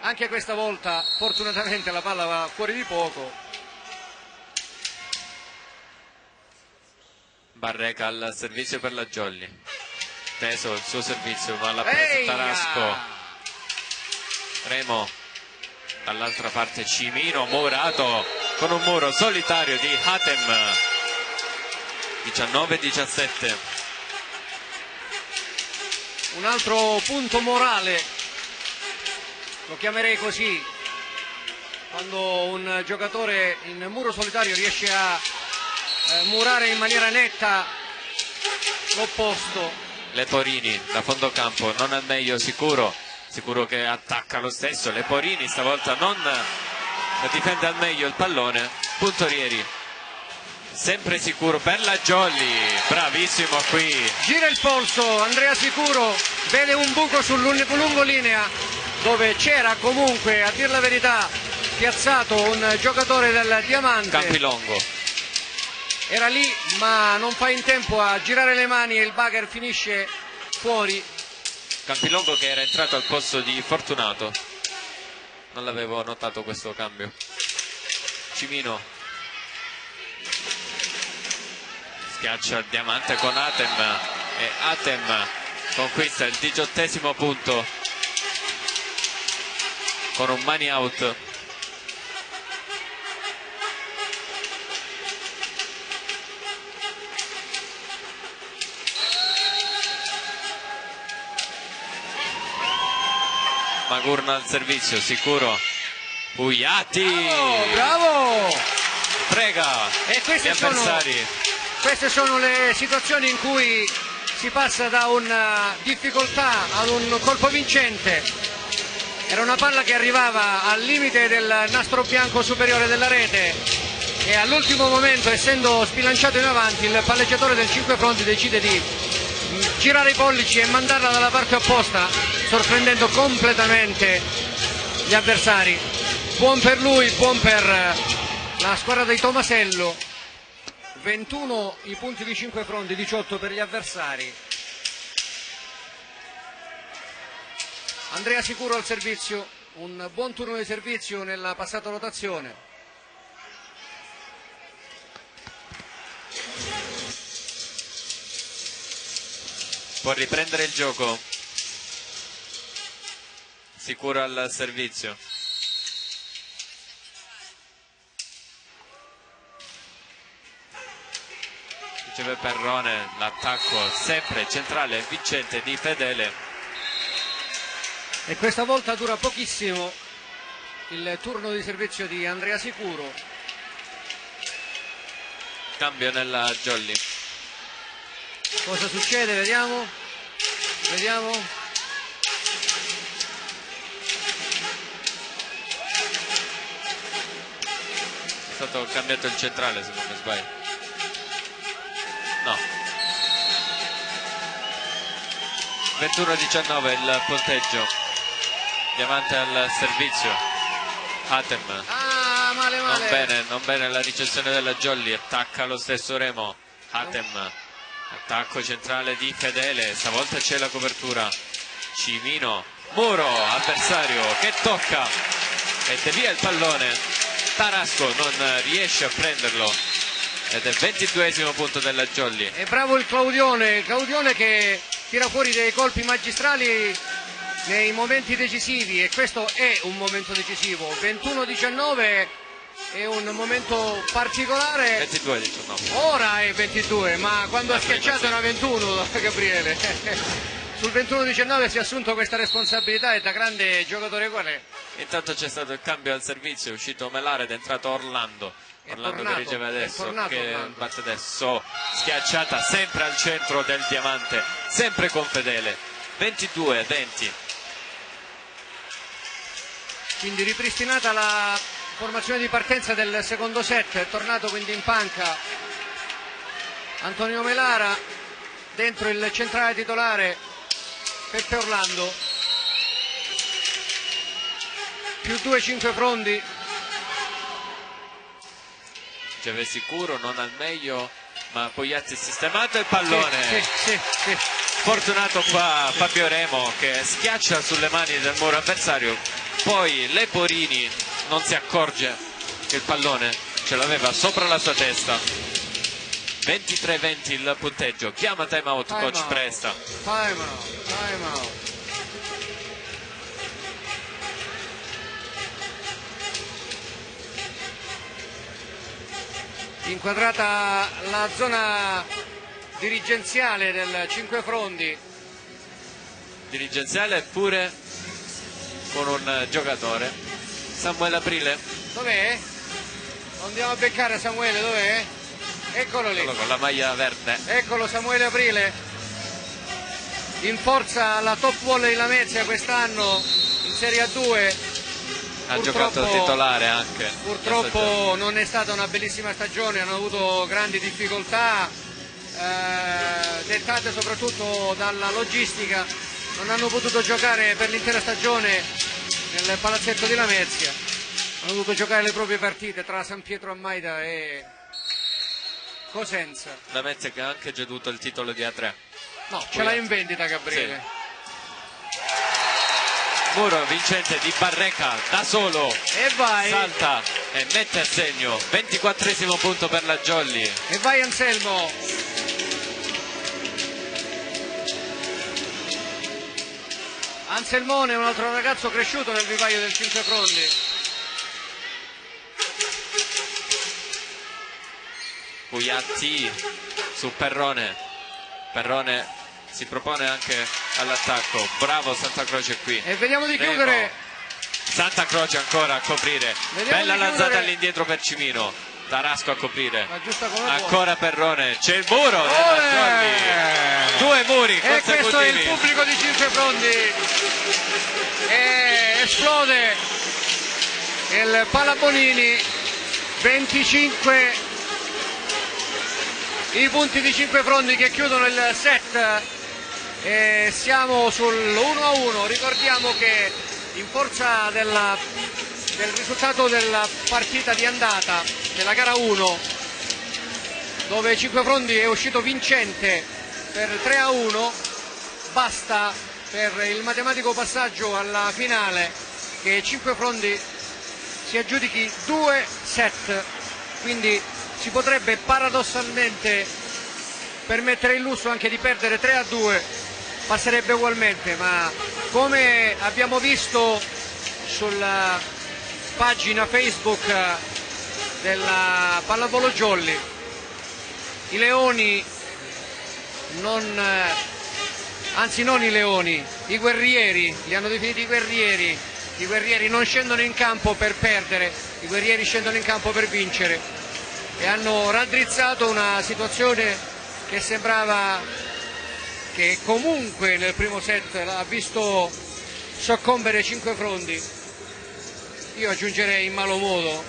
Anche questa volta fortunatamente la palla va fuori di poco. Barreca al servizio per la Jolly, teso il suo servizio, ma l'ha preso Tarasco. Remo dall'altra parte, Cimino murato con un muro solitario di Hatem. 19-17. Un altro punto morale, lo chiamerei così, quando un giocatore in muro solitario riesce a murare in maniera netta l'opposto. Leporini da fondo campo, non al meglio Sicuro che attacca lo stesso. Leporini stavolta non difende al meglio il pallone. Puntorieri sempre Sicuro per la Jolly, bravissimo qui. Gira il polso Andrea Sicuro, vede un buco sul lungolinea dove c'era comunque, a dir la verità, piazzato un giocatore del Diamante. Campilongo era lì, ma non fa in tempo a girare le mani e il bugger finisce fuori. Campilongo che era entrato al posto di Fortunato, non l'avevo notato questo cambio. Cimino schiaccia il Diamante con Hatem e Hatem conquista il 18° punto con un money out. Magurno al servizio, Sicuro, Pugliati, bravo! Prega e gli avversari. Queste sono le situazioni in cui si passa da una difficoltà ad un colpo vincente. Era una palla che arrivava al limite del nastro bianco superiore della rete e all'ultimo momento, essendo sbilanciato in avanti, il palleggiatore del 5 fronti decide di girare i pollici e mandarla dalla parte opposta, sorprendendo completamente gli avversari. Buon per lui, buon per la squadra di Tomasello. 21 i punti di 5 fronti, 18 per gli avversari. Andrea Sicuro al servizio, un buon turno di servizio nella passata rotazione. Può riprendere il gioco. Sicuro al servizio. Riceve Perrone, l'attacco sempre centrale vincente di Fedele. E questa volta dura pochissimo il turno di servizio di Andrea Sicuro. Cambio nella Jolly. Cosa succede? Vediamo. Vediamo. È stato cambiato il centrale, se non mi sbaglio. No. 21-19 il punteggio. Diamante al servizio. Hatem. Ah, male. Non bene la ricezione della Jolly. Attacca lo stesso Remo. Hatem. Attacco centrale di Fedele. Stavolta c'è la copertura. Cimino. Muro, avversario che tocca. Mette via il pallone. Tarasco non riesce a prenderlo. Ed è 22esimo punto della Jolly. È bravo il Claudione che tira fuori dei colpi magistrali nei momenti decisivi, e questo è un momento decisivo. 21-19 è un momento particolare. 22-19. Ora è 22, ma quando ha schiacciato era 21, Gabriele. Sul 21-19 si è assunto questa responsabilità, e da grande giocatore qual è? Intanto c'è stato il cambio al servizio, è uscito Melare ed è entrato Orlando. Orlando che riceve adesso, che batte adesso, schiacciata sempre al centro del Diamante, sempre con Fedele. 22-20. Quindi ripristinata la formazione di partenza del secondo set, è tornato quindi in panca Antonio Melara, dentro il centrale titolare Peppe Orlando, più 2 5 Frondi. Giove sicuro, non al meglio, ma Pogliazzi sistemato il pallone. Sì. Fortunato qua Fabio Remo che schiaccia sulle mani del muro avversario, poi Leporini non si accorge che il pallone ce l'aveva sopra la sua testa. 23-20 il punteggio. Chiama time out, coach Presta. Time out. Inquadrata la zona dirigenziale del 5 Frondi. Dirigenziale pure con un giocatore. Samuele Aprile. Dov'è? Andiamo a beccare Samuele, dov'è? Eccolo lì. Eccolo con la maglia verde. Eccolo Samuele Aprile. In forza alla Top Volley Lamezia quest'anno in Serie A2. Ha giocato titolare anche. Purtroppo non è stata una bellissima stagione, hanno avuto grandi difficoltà, dettate soprattutto dalla logistica. Non hanno potuto giocare per l'intera stagione nel palazzetto di Lamezia, hanno dovuto giocare le proprie partite tra San Pietro a Maida e Cosenza. Lamezia che ha anche ceduto il titolo di A3. No, ce l'ha in vendita Gabriele. Sì. Muro vincente di Barreca da solo, E vai. salta e mette a segno. 24esimo punto per la Jolly. E vai Anselmo. Anselmone, un altro ragazzo cresciuto nel vivaio del 5 Frondi. Pugliatti su Perrone. Perrone si propone anche all'attacco. Bravo Santa Croce qui. E vediamo di Remo. chiudere. Santa Croce ancora a coprire. Vediamo Bella di lanciata chiudere. all'indietro per Cimino. Tarasco a coprire. Ma giusta come Ancora Perrone. C'è il muro della Jolly. 2 muri E questo è il consecutivi. pubblico di 5 Frondi. E esplode il Palabonini. 25 i punti di 5 Frondi che chiudono il set. E siamo sul 1-1. Ricordiamo che in forza del risultato della partita di andata della gara 1, dove 5 Frondi è uscito vincente per 3-1, basta per il matematico passaggio alla finale che 5 Frondi si aggiudichi 2 set, quindi si potrebbe paradossalmente permettere il lusso anche di perdere 3-2, passerebbe ugualmente, ma come abbiamo visto sulla pagina Facebook della Pallavolo Jolly, i leoni non i leoni, i guerrieri, li hanno definiti i guerrieri non scendono in campo per perdere, i guerrieri scendono in campo per vincere. e hanno raddrizzato una situazione che sembrava che comunque nel primo set ha visto soccombere Cinquefrondi. Io aggiungerei in malo modo,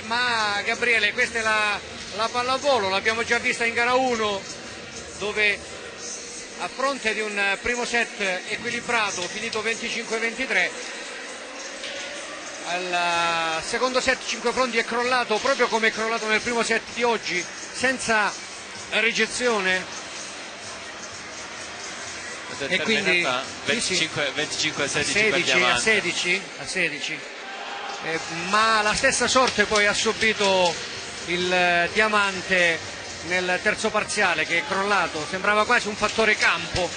ma Gabriele, questa è la pallavolo, l'abbiamo già vista in gara 1, dove a fronte di un primo set equilibrato finito 25-23, al secondo set Cinquefrondi è crollato proprio come è crollato nel primo set di oggi, senza ricezione, e quindi 25-16 per Diamante. a 16. Ma la stessa sorte poi ha subito il Diamante nel terzo parziale, che è crollato. Sembrava quasi un fattore campo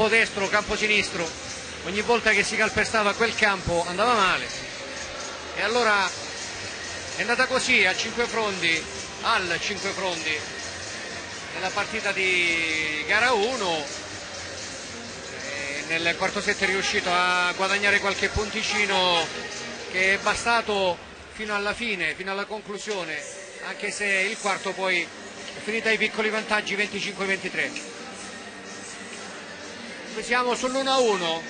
destro, campo sinistro, ogni volta che si calpestava quel campo andava male, e allora è andata così al Cinquefrondi nella partita di gara 1. Nel quarto set è riuscito a guadagnare qualche punticino che è bastato fino alla fine, fino alla conclusione, anche se il quarto poi è finito ai piccoli vantaggi 25-23. Siamo sull'1-1.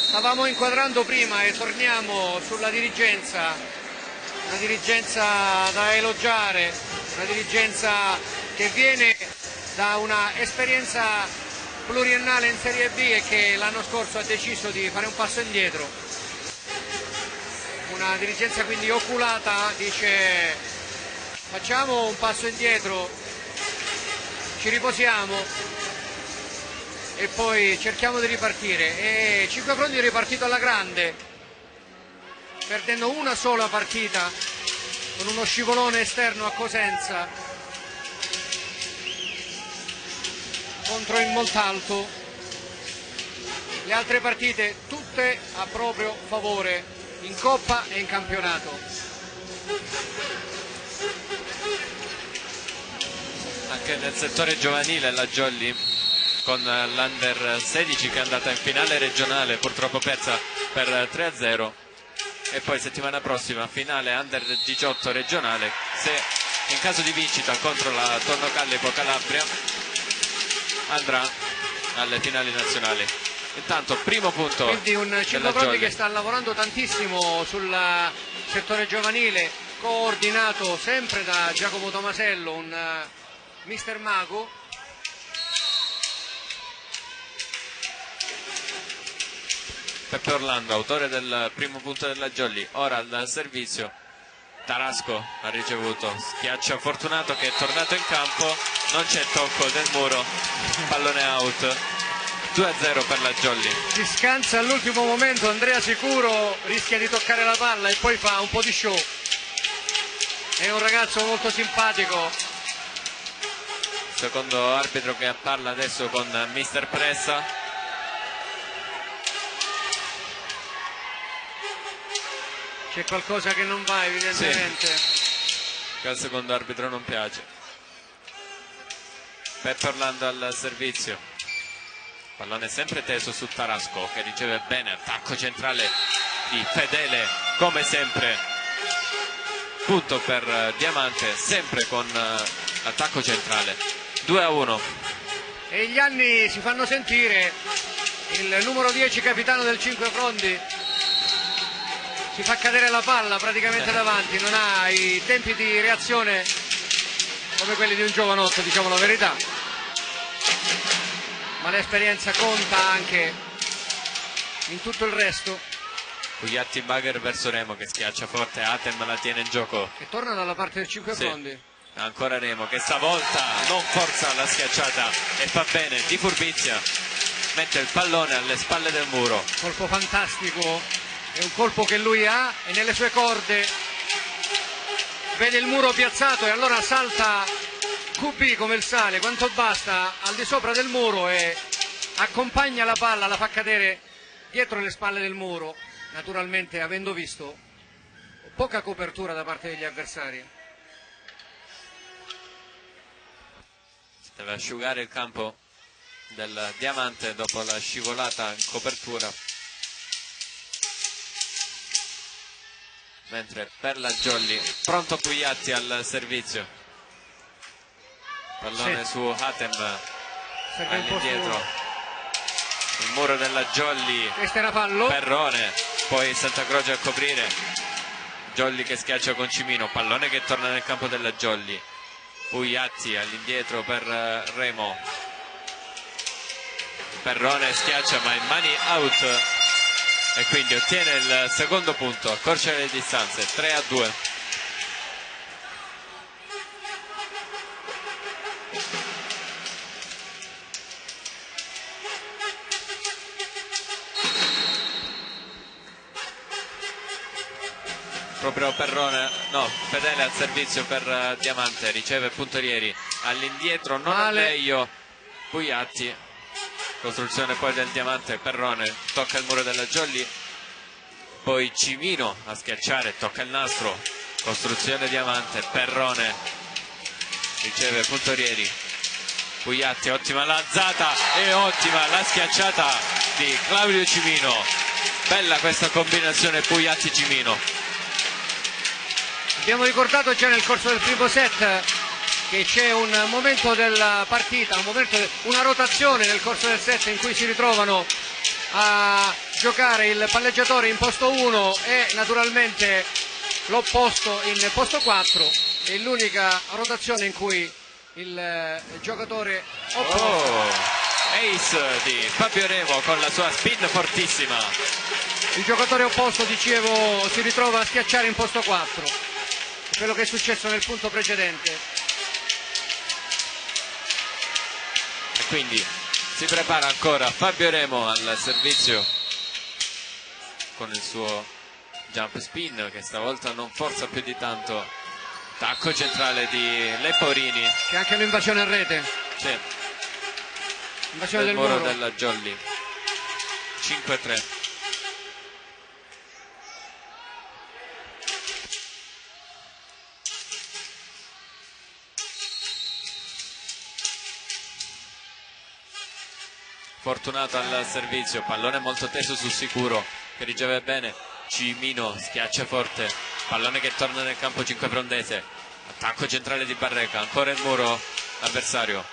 Stavamo inquadrando prima e torniamo sulla dirigenza, una dirigenza da elogiare, una dirigenza che viene da una esperienza pluriennale in Serie B e che l'anno scorso ha deciso di fare un passo indietro. Una dirigenza quindi oculata, dice: facciamo un passo indietro, ci riposiamo e poi cerchiamo di ripartire. E Cinquefrondi è ripartito alla grande, perdendo una sola partita con uno scivolone esterno a Cosenza contro il Montalto. Le altre partite tutte a proprio favore in Coppa e in campionato. Anche nel settore giovanile la Jolly, con l'Under 16 che è andata in finale regionale, purtroppo persa per 3-0, e poi settimana prossima finale Under 18 regionale, se in caso di vincita contro la Torno Callipo Calabria andrà alle finali nazionali. Intanto primo punto, quindi un Cinquefrondi che sta lavorando tantissimo sul settore giovanile, coordinato sempre da Giacomo Tomasello, un mister mago. Peppe Orlando, autore del primo punto della Jolly, ora al servizio. Tarasco ha ricevuto, schiaccia Fortunato che è tornato in campo, non c'è tocco del muro, pallone out, 2-0 per la Jolly. Si scansa all'ultimo momento Andrea Sicuro, rischia di toccare la palla e poi fa un po' di show. È un ragazzo molto simpatico. Secondo arbitro che parla adesso con mister Pressa. C'è qualcosa che non va evidentemente. Sì, che al secondo arbitro non piace. Peppe Orlando al servizio. Pallone sempre teso su Tarasco che riceve bene, attacco centrale di Fedele come sempre. Punto per Diamante, sempre con attacco centrale. 2-1. E gli anni si fanno sentire. Il numero 10 capitano del Cinquefrondi si fa cadere la palla praticamente davanti, non ha i tempi di reazione come quelli di un giovanotto, diciamo la verità, ma l'esperienza conta anche in tutto il resto. Pugliatti Bagher verso Remo che schiaccia forte, Atem la tiene in gioco e torna dalla parte del Cinquefrondi. Sì. Ancora Remo che stavolta non forza la schiacciata e fa bene di furbizia, mette il pallone alle spalle del muro. Colpo fantastico. È un colpo che lui ha e nelle sue corde vede il muro piazzato e allora salta QB come il sale, quanto basta, al di sopra del muro e accompagna la palla, la fa cadere dietro le spalle del muro, naturalmente avendo visto poca copertura da parte degli avversari. Deve asciugare il campo del Diamante dopo la scivolata in copertura mentre per la Jolly pronto Pugliatti al servizio, pallone su Hatem all'indietro, il muro della Jolly, questo era fallo, Perrone, poi Santa Croce a coprire, Jolly che schiaccia con Cimino, pallone che torna nel campo della Jolly, Pugliatti all'indietro per Remo, Perrone schiaccia ma in mani out e quindi ottiene il secondo punto, accorcia le distanze, 3-2. Proprio Perrone, no, Fedele al servizio per Diamante, riceve Puntorieri all'indietro, non al meglio Pugliatti, costruzione poi del Diamante, Perrone tocca il muro della Jolly, poi Cimino a schiacciare, tocca il nastro, costruzione Diamante, Perrone riceve Puntorieri, Pugliatti, ottima l'alzata e ottima la schiacciata di Claudio Cimino, bella questa combinazione Pugliatti-Cimino. Abbiamo ricordato già nel corso del primo set che c'è un momento della partita, una rotazione nel corso del set in cui si ritrovano a giocare il palleggiatore in posto 1 e naturalmente l'opposto in posto 4. È l'unica rotazione in cui il giocatore opposto, ace di Fabio Remo con la sua spin fortissima, il giocatore opposto, dicevo, si ritrova a schiacciare in posto 4, quello che è successo nel punto precedente. E quindi si prepara ancora Fabio Remo al servizio con il suo jump spin che stavolta non forza più di tanto, tacco centrale di Leporini che anche un'invasione a rete, sì, invasione del muro muro della Jolly, 5-3. Fortunato al servizio, pallone molto teso sul sicuro che riceve bene, Cimino schiaccia forte, pallone che torna nel campo cinquefrondese, attacco centrale di Barreca, ancora il muro avversario,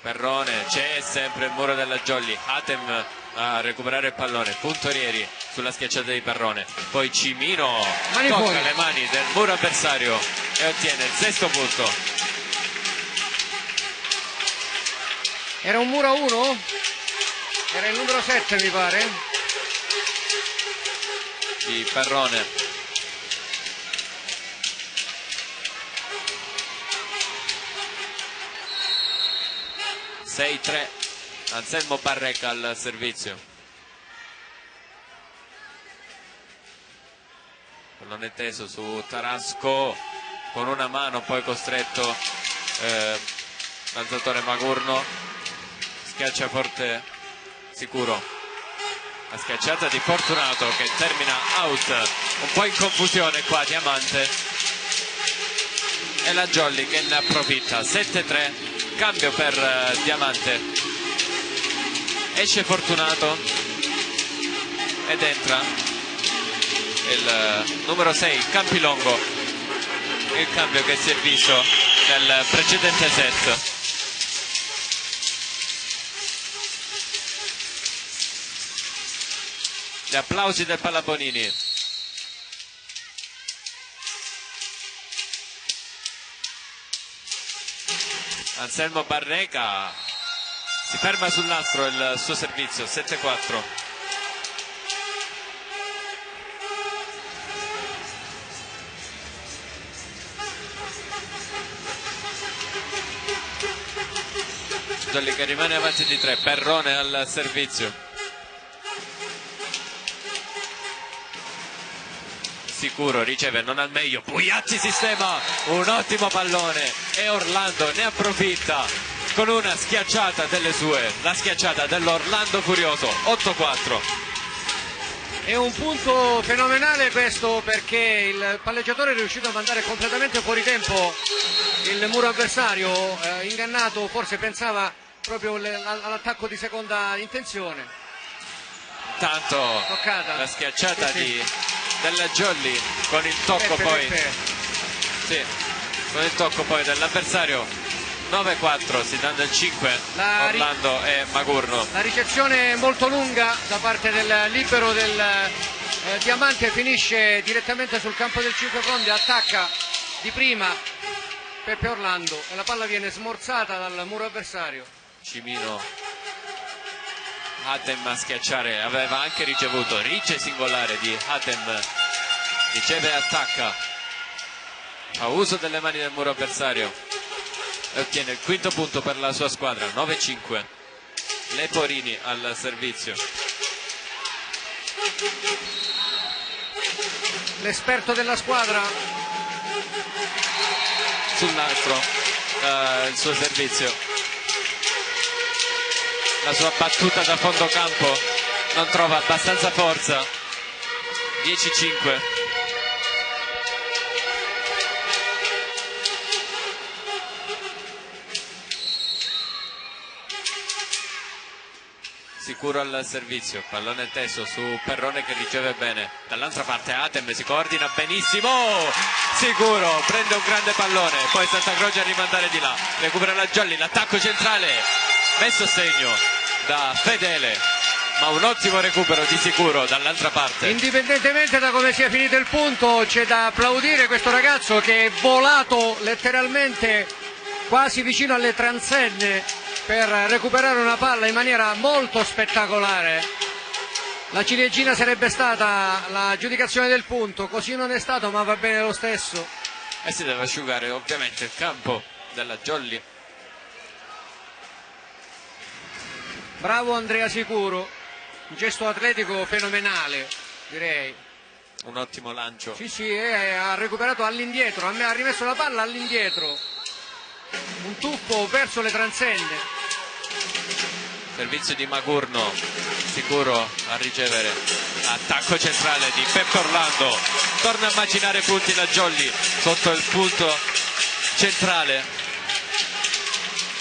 Perrone, c'è sempre il muro della Jolly, Hatem a recuperare il pallone, Puntorieri sulla schiacciata di Perrone, poi Cimino tocca le mani del muro avversario e ottiene il sesto punto. Era un muro a 1? Era il numero 7 mi pare, di Perrone. (6-3) Anselmo Barreca al servizio, pallone teso su Tarasco con una mano, poi costretto l'alzatore Magurno, schiaccia forte sicuro, la schiacciata di Fortunato che termina out, un po' in confusione qua Diamante e la Jolly che ne approfitta. 7-3, cambio per Diamante, esce Fortunato ed entra il numero 6 Campilongo, il cambio che si è visto nel precedente set. Gli applausi del Pallabonini. Anselmo Barreca si ferma sul nastro il suo servizio, 7-4. Jolly che rimane avanti di 3, Perrone al servizio. Sicuro riceve non al meglio, Pugliatti sistema un ottimo pallone e Orlando ne approfitta con una schiacciata delle sue, la schiacciata dell'Orlando Furioso, 8-4. È un punto fenomenale questo perché il palleggiatore è riuscito a mandare completamente fuori tempo il muro avversario, ingannato, forse pensava proprio all'attacco di seconda intenzione. Intanto toccata la schiacciata di della Jolly con il tocco poi. Sì, con il tocco poi dell'avversario. 9-4, si danno il 5 Orlando e Magurno. La ricezione molto lunga da parte del libero del Diamante finisce direttamente sul campo del 5 Frondi, attacca di prima Peppe Orlando e la palla viene smorzata dal muro avversario. Cimino, Hatem a schiacciare, aveva anche ricevuto, ricce singolare di Hatem, riceve e attacca, fa uso delle mani del muro avversario e ottiene il quinto punto per la sua squadra. 9-5, Leporini al servizio. L'esperto della squadra sul nastro, il suo servizio, la sua battuta da fondo campo non trova abbastanza forza. 10-5. Sicuro al servizio, pallone teso su Perrone che riceve bene, dall'altra parte Hatem si coordina benissimo, Sicuro prende un grande pallone, poi Santa Croce a rimandare di là, recupera la Jolly, l'attacco centrale messo a segno da Fedele, ma un ottimo recupero di Sicuro dall'altra parte. Indipendentemente da come sia finito il punto, c'è da applaudire questo ragazzo che è volato letteralmente quasi vicino alle transenne per recuperare una palla in maniera molto spettacolare. La ciliegina sarebbe stata l'aggiudicazione del punto, così non è stato, ma va bene lo stesso. E si deve asciugare ovviamente il campo della Jolly. Bravo Andrea Sicuro, un gesto atletico fenomenale, direi. Un ottimo lancio. Sì, ha recuperato all'indietro, ha rimesso la palla all'indietro. Un tuffo verso le transenne. Servizio di Magurno, Sicuro a ricevere, attacco centrale di Peppe Orlando, torna a macinare punti la Jolly sotto il punto centrale.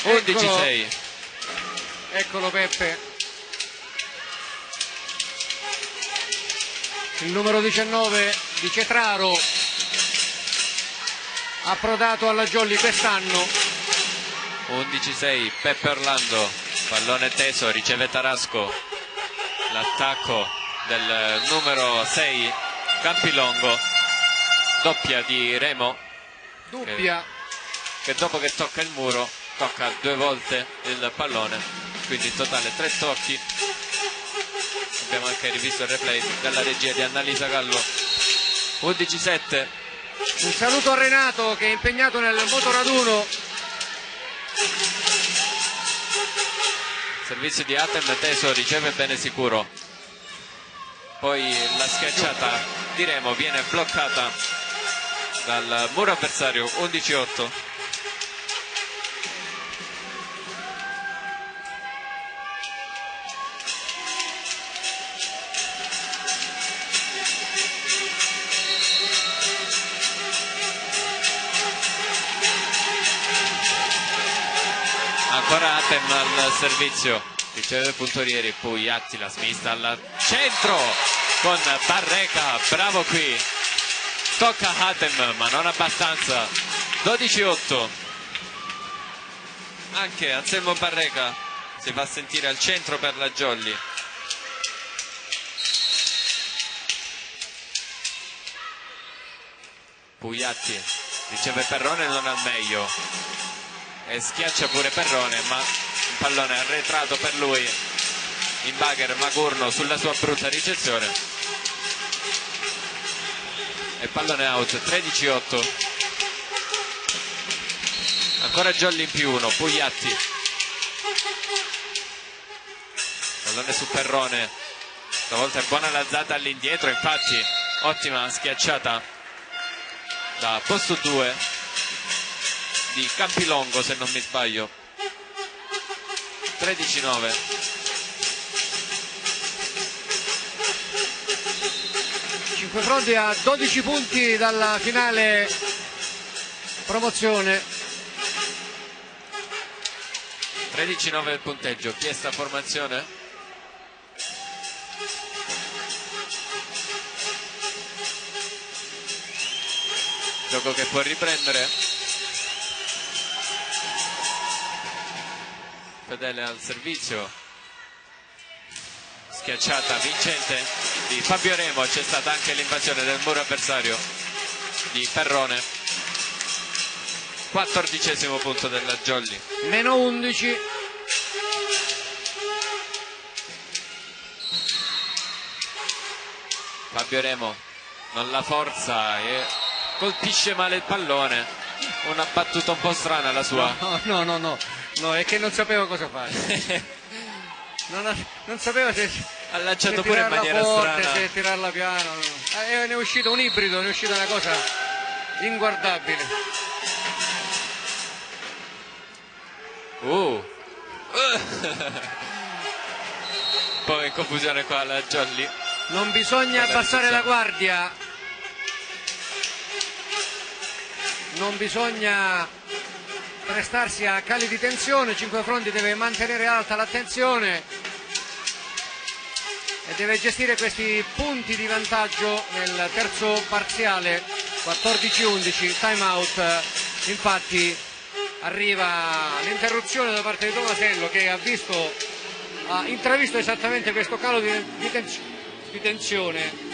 11-6. Eccolo Peppe, il numero 19 di Cetraro, approdato alla Jolly quest'anno. 11-6, Peppe Orlando, pallone teso, riceve Tarasco, l'attacco del numero 6 Campilongo, doppia di Remo, che dopo che tocca il muro tocca 2 volte il pallone, quindi in totale 3 tocchi. Abbiamo anche rivisto il replay dalla regia di Annalisa Gallo. 11-7. Un saluto a Renato che è impegnato nel motoraduno. Servizio di Hatem teso, riceve bene Sicuro, poi la schiacciata di Remo viene bloccata dal muro avversario. 11-8. Ancora Hatem al servizio, riceve puntorieri, poi Attila smista al centro con Barreca, bravo qui, tocca Hatem ma non abbastanza. 12-8. Anche Anselmo Barreca si fa sentire al centro per la Jolly. Pugliatti riceve Perrone, non al meglio e schiaccia pure Perrone, ma un pallone arretrato per lui. In bagger Magurno sulla sua brutta ricezione e pallone out. 13-8. Ancora Jolly in +1, Pugliatti, pallone su Perrone, stavolta è buona l'alzata all'indietro, infatti ottima schiacciata da posto 2 di Campilongo, se non mi sbaglio. 13-9. Fronti a 12 punti dalla finale promozione. 13-9 il punteggio. Chi è sta formazione? gioco che può riprendere. Fedele al servizio, schiacciata vincente di Fabio Remo. C'è stata anche l'invasione del muro avversario di Perrone. 14° punto della Jolly. Meno 11. Fabio Remo non la forza e colpisce male il pallone. Una battuta un po' strana la sua. No, è che non sapevo cosa fare. non sapevo se Ha lanciato se pure in tirarla maniera forte, strana. se tirarla piano. Ne è uscito un ibrido, ne è uscita una cosa inguardabile. Un po' in confusione qua la Jolly. Non bisogna abbassare la guardia. Non bisogna prestarsi a cali di tensione. Cinquefrondi deve mantenere alta l'attenzione e deve gestire questi punti di vantaggio nel terzo parziale. 14-11, time out. Infatti arriva l'interruzione da parte di Tomasello, che ha intravisto esattamente questo calo di tensione.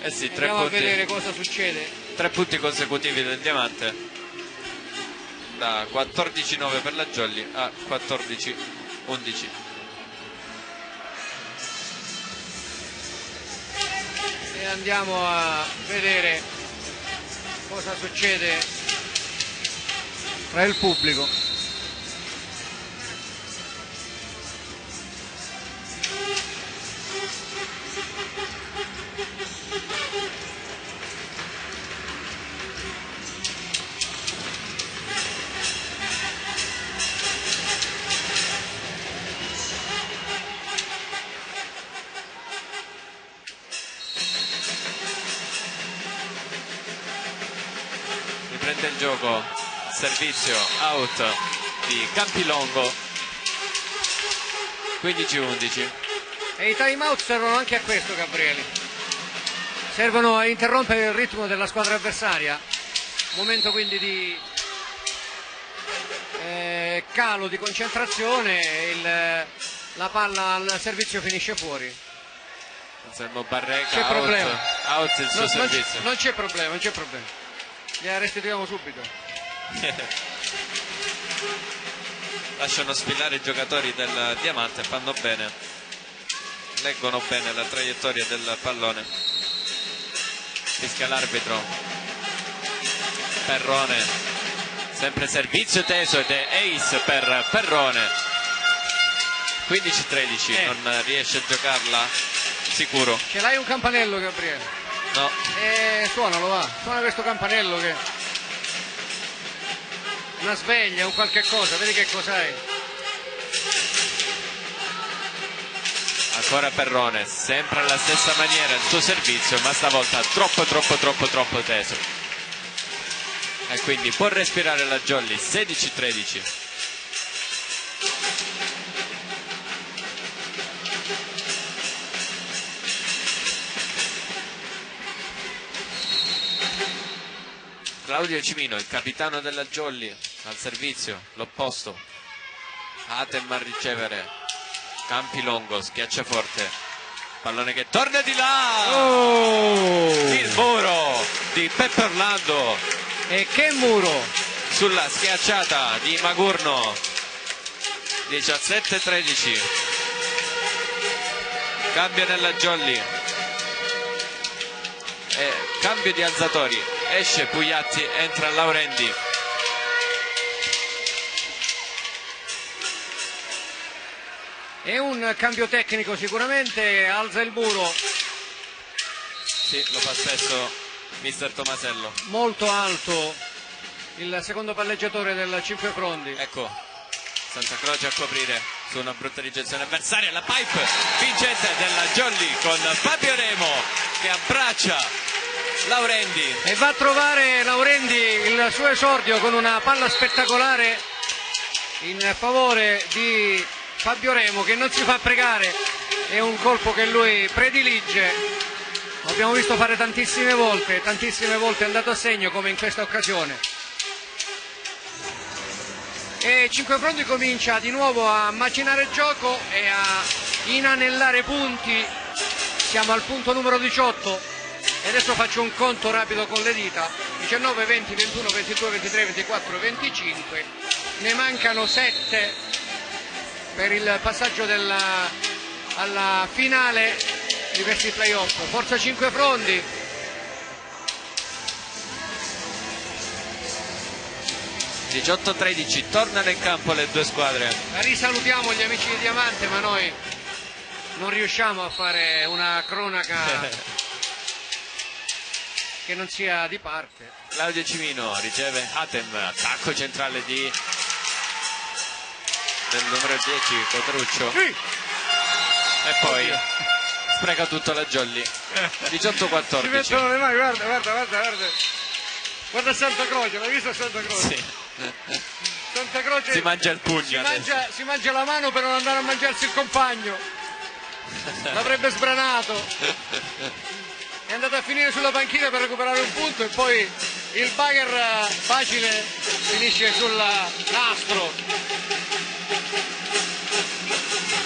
Eh sì, Andiamo a vedere cosa succede. 3 punti consecutivi del Diamante, da 14-9 per la Jolly a 14-11. E andiamo a vedere cosa succede tra il pubblico. Riprende il gioco, servizio out di Campilongo. 15-11. E i time out servono anche a questo, Gabriele. Servono a interrompere il ritmo della squadra avversaria. Momento quindi di calo di concentrazione. La palla al servizio finisce fuori. Anselmo Barreca, C'è problema. out il suo servizio. Non c'è problema. Gliela restituiamo subito. Lasciano sfilare i giocatori del Diamante, fanno bene, leggono bene la traiettoria del pallone. Fischia l'arbitro. Perrone, sempre servizio teso ed è ace per Perrone. 15-13, non riesce a giocarla sicuro. Ce l'hai un campanello, Gabriele? No. Suonalo, va. Suona questo campanello che... una sveglia, un qualche cosa, vedi che cos'hai. Ancora Perrone, sempre alla stessa maniera il suo servizio, ma stavolta troppo teso. E quindi può respirare la Jolly. 16-13. Claudio Cimino, il capitano della Jolly, al servizio, l'opposto. Hatem a ricevere. Campilongo, schiacciaforte. Pallone che torna di là. Il muro di Peppe Orlando. E che muro! Sulla schiacciata di Magurno. 17-13. Cambio nella Jolly. Cambio di alzatori. Esce Pugliatti, entra Laurendi. È un cambio tecnico sicuramente, alza il muro. Sì, lo fa spesso mister Tomasello. Molto alto il secondo palleggiatore del Cinquefrondi. Ecco, Santa Croce a coprire su una brutta ricezione avversaria. La pipe vincente della Jolly con Fabio Remo che abbraccia Laurendi. E va a trovare Laurendi il suo esordio con una palla spettacolare in favore di Fabio Remo, che non si fa pregare, è un colpo che lui predilige. l'abbiamo visto fare tantissime volte è andato a segno come in questa occasione. E Cinquefrondi comincia di nuovo a macinare gioco e a inanellare punti. Siamo al punto numero 18 e adesso faccio un conto rapido con le dita: 19, 20, 21, 22, 23, 24, 25. Ne mancano 7 per il passaggio alla finale di questi playoff. Forza Cinquefrondi. (18-13) tornano in campo le due squadre. Risalutiamo gli amici di Diamante, ma noi non riusciamo a fare una cronaca che non sia di parte. Claudio Cimino riceve Hatem, attacco centrale del numero 10 Cotruccio, Sì. e poi spreca tutto la Jolly. Si 18-14. mettono le mani, guarda Santa Croce, l'hai visto Santa Croce? Sì. Santa Croce Si mangia il pugno adesso. si mangia la mano per non andare a mangiarsi il compagno, l'avrebbe sbranato, è andato a finire sulla panchina per recuperare un punto e poi il bagger facile finisce sul nastro.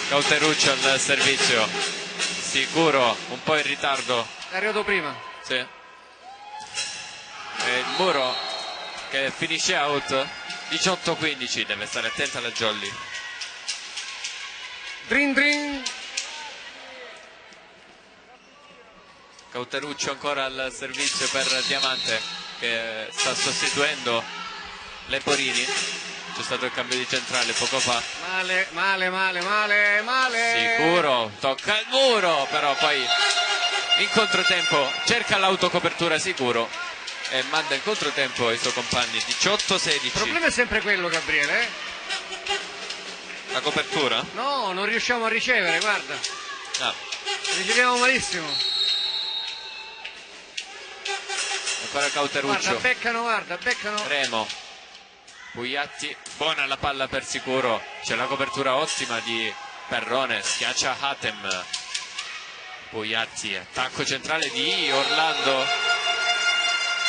Cauteruccio al servizio, sicuro un po' in ritardo. È arrivato prima. Sì. E il Muro che finisce out. 18-15, deve stare attenta alla Jolly. Drin drin. Cauteruccio ancora al servizio per Diamante, che sta sostituendo Leporini. C'è stato il cambio di centrale poco fa. Male. Sicuro, tocca il Muro, però poi in controtempo cerca l'autocopertura Sicuro e manda in controtempo i suoi compagni. 18-16. Il problema è sempre quello, Gabriele. La copertura? No, non riusciamo a ricevere, guarda. No. Riceviamo malissimo. Ancora Cauteruccio. Guarda, beccano. Remo. Pugliatti, buona la palla per Sicuro. C'è la copertura ottima di Perrone. Schiaccia Hatem. Pugliatti, attacco centrale di Orlando,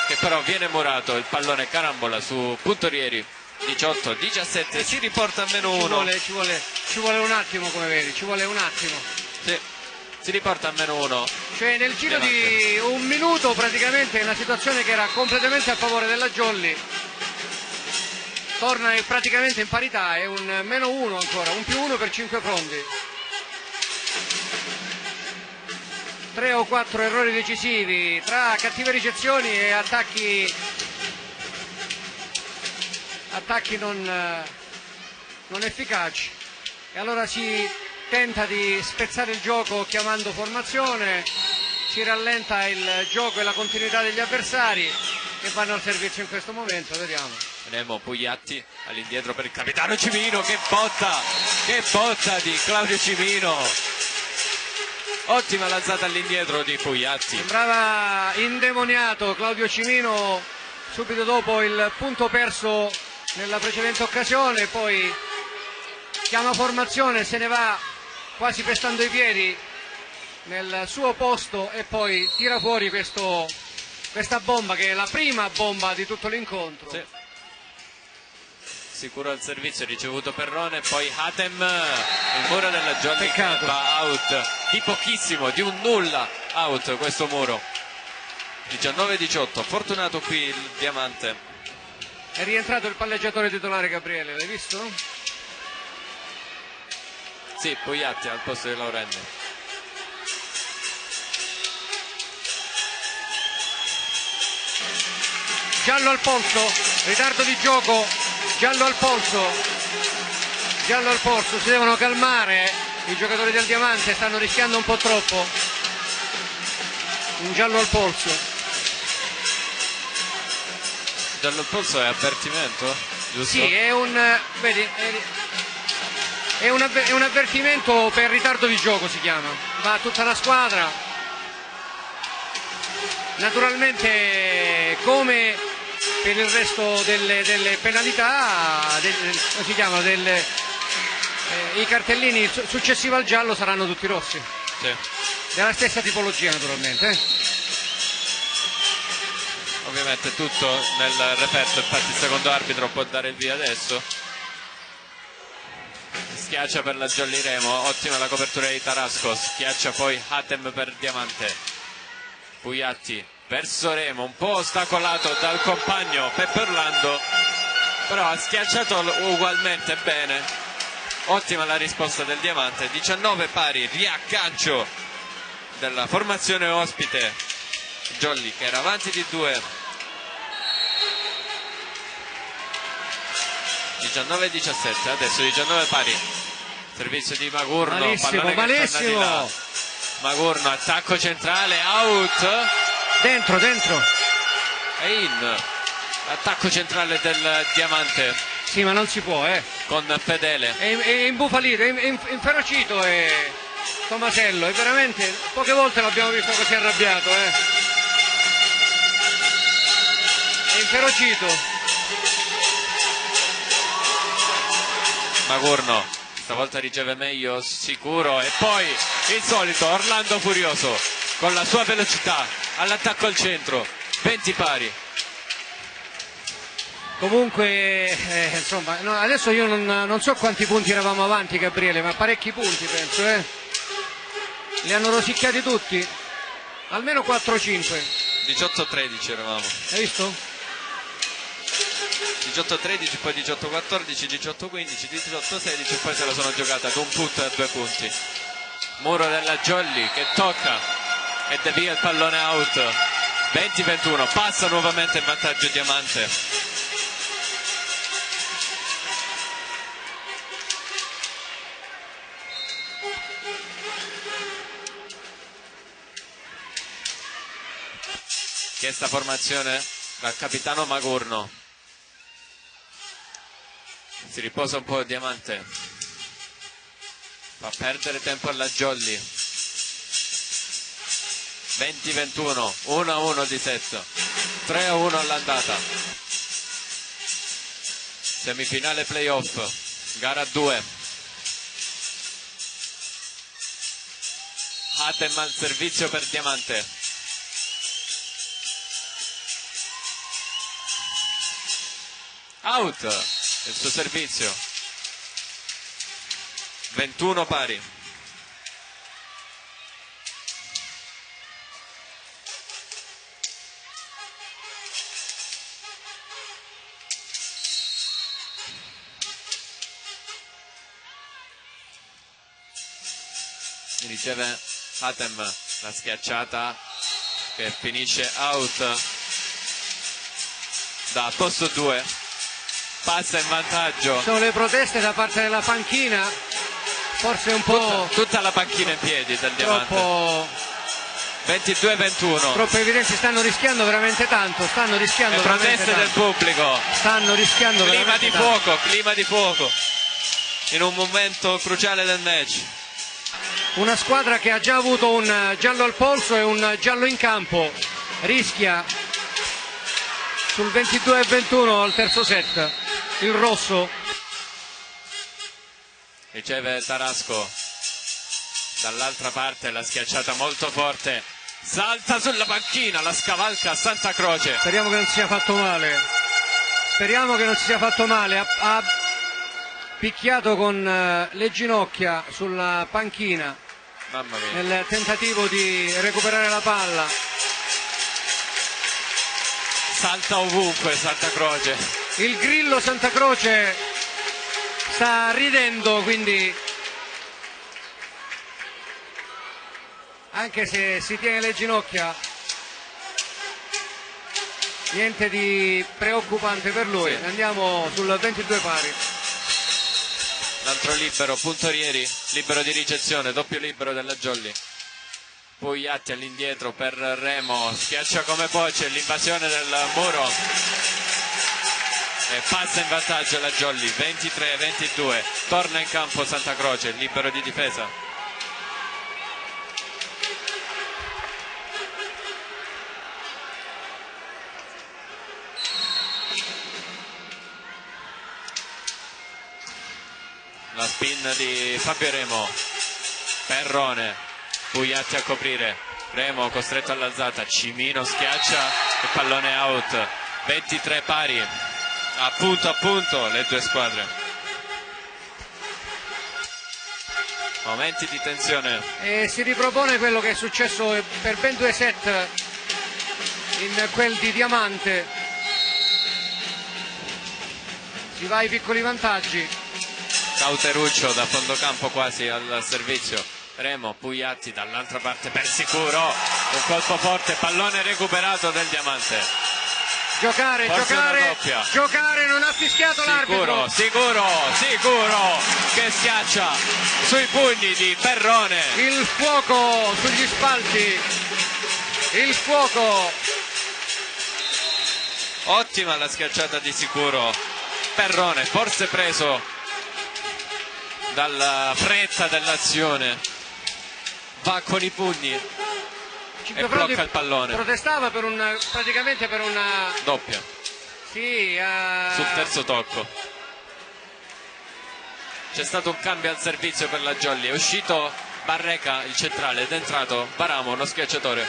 che però viene murato. Il pallone carambola su Puntorieri. 18-17, si riporta a -1. Ci vuole un attimo, come vedi, ci vuole un attimo. Sì, si riporta a -1. Cioè nel giro Diamante. di un minuto praticamente una situazione che era completamente a favore della Jolly torna praticamente in parità, è un -1 ancora, un +1 per Cinquefrondi. 3 o 4 errori decisivi tra cattive ricezioni e attacchi non efficaci, e allora si tenta di spezzare il gioco chiamando formazione, si rallenta il gioco e la continuità degli avversari che vanno al servizio in questo momento. Vediamo. Vedremo Pugliatti all'indietro per il capitano Cimino. Che botta di Claudio Cimino. Ottima lanciata all'indietro di Pugliatti. Sembrava indemoniato Claudio Cimino subito dopo il punto perso nella precedente occasione, poi chiama formazione, se ne va quasi pestando i piedi nel suo posto e poi tira fuori questa bomba che è la prima bomba di tutto l'incontro. Sì. Sicuro al servizio, ricevuto Perrone, poi Hatem, il Muro della Jolly Peccato. va out di pochissimo, di un nulla out questo Muro. 19-18, fortunato qui il Diamante. È rientrato il palleggiatore titolare, Gabriele, l'hai visto? Sì, Pugliatti al posto di Laurenti. Giallo al polso, ritardo di gioco, giallo al polso, si devono calmare i giocatori del Diamante, stanno rischiando un po' troppo. Un giallo al polso. Giallo al polso è avvertimento? Giusto? Sì, è un avvertimento per ritardo di gioco, si chiama. Va tutta la squadra. Naturalmente, come per il resto delle penalità, come si chiamano, i cartellini successivi al giallo saranno tutti rossi. Sì. Della stessa tipologia, naturalmente. Ovviamente tutto nel referto, infatti il secondo arbitro può dare il via adesso. Schiaccia per la Jolly Remo, ottima la copertura di Tarasco, schiaccia poi Hatem per Diamante. Pugliatti verso Remo, un po' ostacolato dal compagno Peppe Orlando, però ha schiacciato ugualmente bene. Ottima la risposta del Diamante. 19 pari, riaggancio della formazione ospite. Jolly che era avanti di 2. 19-17, adesso 19 pari. Servizio di Magurno, malissimo, pallone malissimo. Di là. Magurno, attacco centrale, out. Dentro. E in. Attacco centrale del Diamante. Sì, ma non si può, Con Fedele. È imbufalito, è inferocito Tomasello, e veramente poche volte l'abbiamo visto così arrabbiato, È inferocito. Magurno stavolta riceve meglio sicuro, e poi il solito Orlando furioso con la sua velocità all'attacco al centro. 20 pari. Comunque insomma, no, adesso io non so quanti punti eravamo avanti, Gabriele, ma parecchi punti penso, li hanno rosicchiati tutti, almeno 4-5. 18-13 eravamo. Hai visto? 18-13, poi 18-14, 18-15, 18-16 e poi se la sono giocata ad un put a 2 punti. Muro della Jolly che tocca e devia il pallone out. 20-21, passa nuovamente in vantaggio Diamante. Chiesta formazione dal capitano Magurno. Si riposa un po' Diamante, fa perdere tempo alla Jolly. 20-21, 1-1 di set, 3-1 all'andata. Semifinale playoff, gara 2. Hatem al servizio per Diamante. Out il suo servizio. 21 pari. Riceve Hatem la schiacciata che finisce out da posto 2. Passa in vantaggio. Sono le proteste da parte della panchina, forse un po' tutta la panchina in piedi del Diamante. Troppo 22-21. Troppo evidenti, stanno rischiando veramente tanto, stanno rischiando le veramente proteste tanto. del pubblico. Stanno rischiando veramente tanto. Clima di fuoco. In un momento cruciale del match. Una squadra che ha già avuto un giallo al polso e un giallo in campo rischia sul 22-21 al terzo set. Il rosso riceve Tarasco, dall'altra parte la schiacciata molto forte, salta sulla panchina, la scavalca Santa Croce. Speriamo che non si sia fatto male, ha picchiato con le ginocchia sulla panchina. Mamma mia. Nel tentativo di recuperare la palla. Salta ovunque Santa Croce. Il grillo Santa Croce sta ridendo, quindi anche se si tiene le ginocchia niente di preoccupante per lui. Sì. Andiamo sul 22 pari. L'altro libero, Puntorieri, libero di ricezione, doppio libero della Jolly. Pugliatti all'indietro per Remo, schiaccia come può, c'è l'invasione del muro. E passa in vantaggio la Jolly, 23-22, torna in campo Santa Croce, libero di difesa. La spin di Fabio Remo, Perrone, Pugliatti a coprire, Remo costretto all'alzata, Cimino schiaccia il pallone out, 23 pari, a punto le due squadre. Momenti di tensione. E si ripropone quello che è successo per ben 2 set in quel di Diamante. Si va ai piccoli vantaggi. Cauteruccio da fondo campo quasi al servizio. Remo, Pugliatti dall'altra parte per sicuro. Un colpo forte, pallone recuperato del Diamante. Giocare, non ha fischiato l'arbitro. Sicuro che schiaccia sui pugni di Perrone. Il fuoco sugli spalti. Il fuoco. Ottima la schiacciata di sicuro. Perrone, forse preso dalla fretta dell'azione. Va con i pugni e blocca il pallone. Protestava praticamente per una doppia. Sì, sul terzo tocco. C'è stato un cambio al servizio per la Jolly. È uscito Barreca, il centrale, ed è entrato Baramo, lo schiacciatore.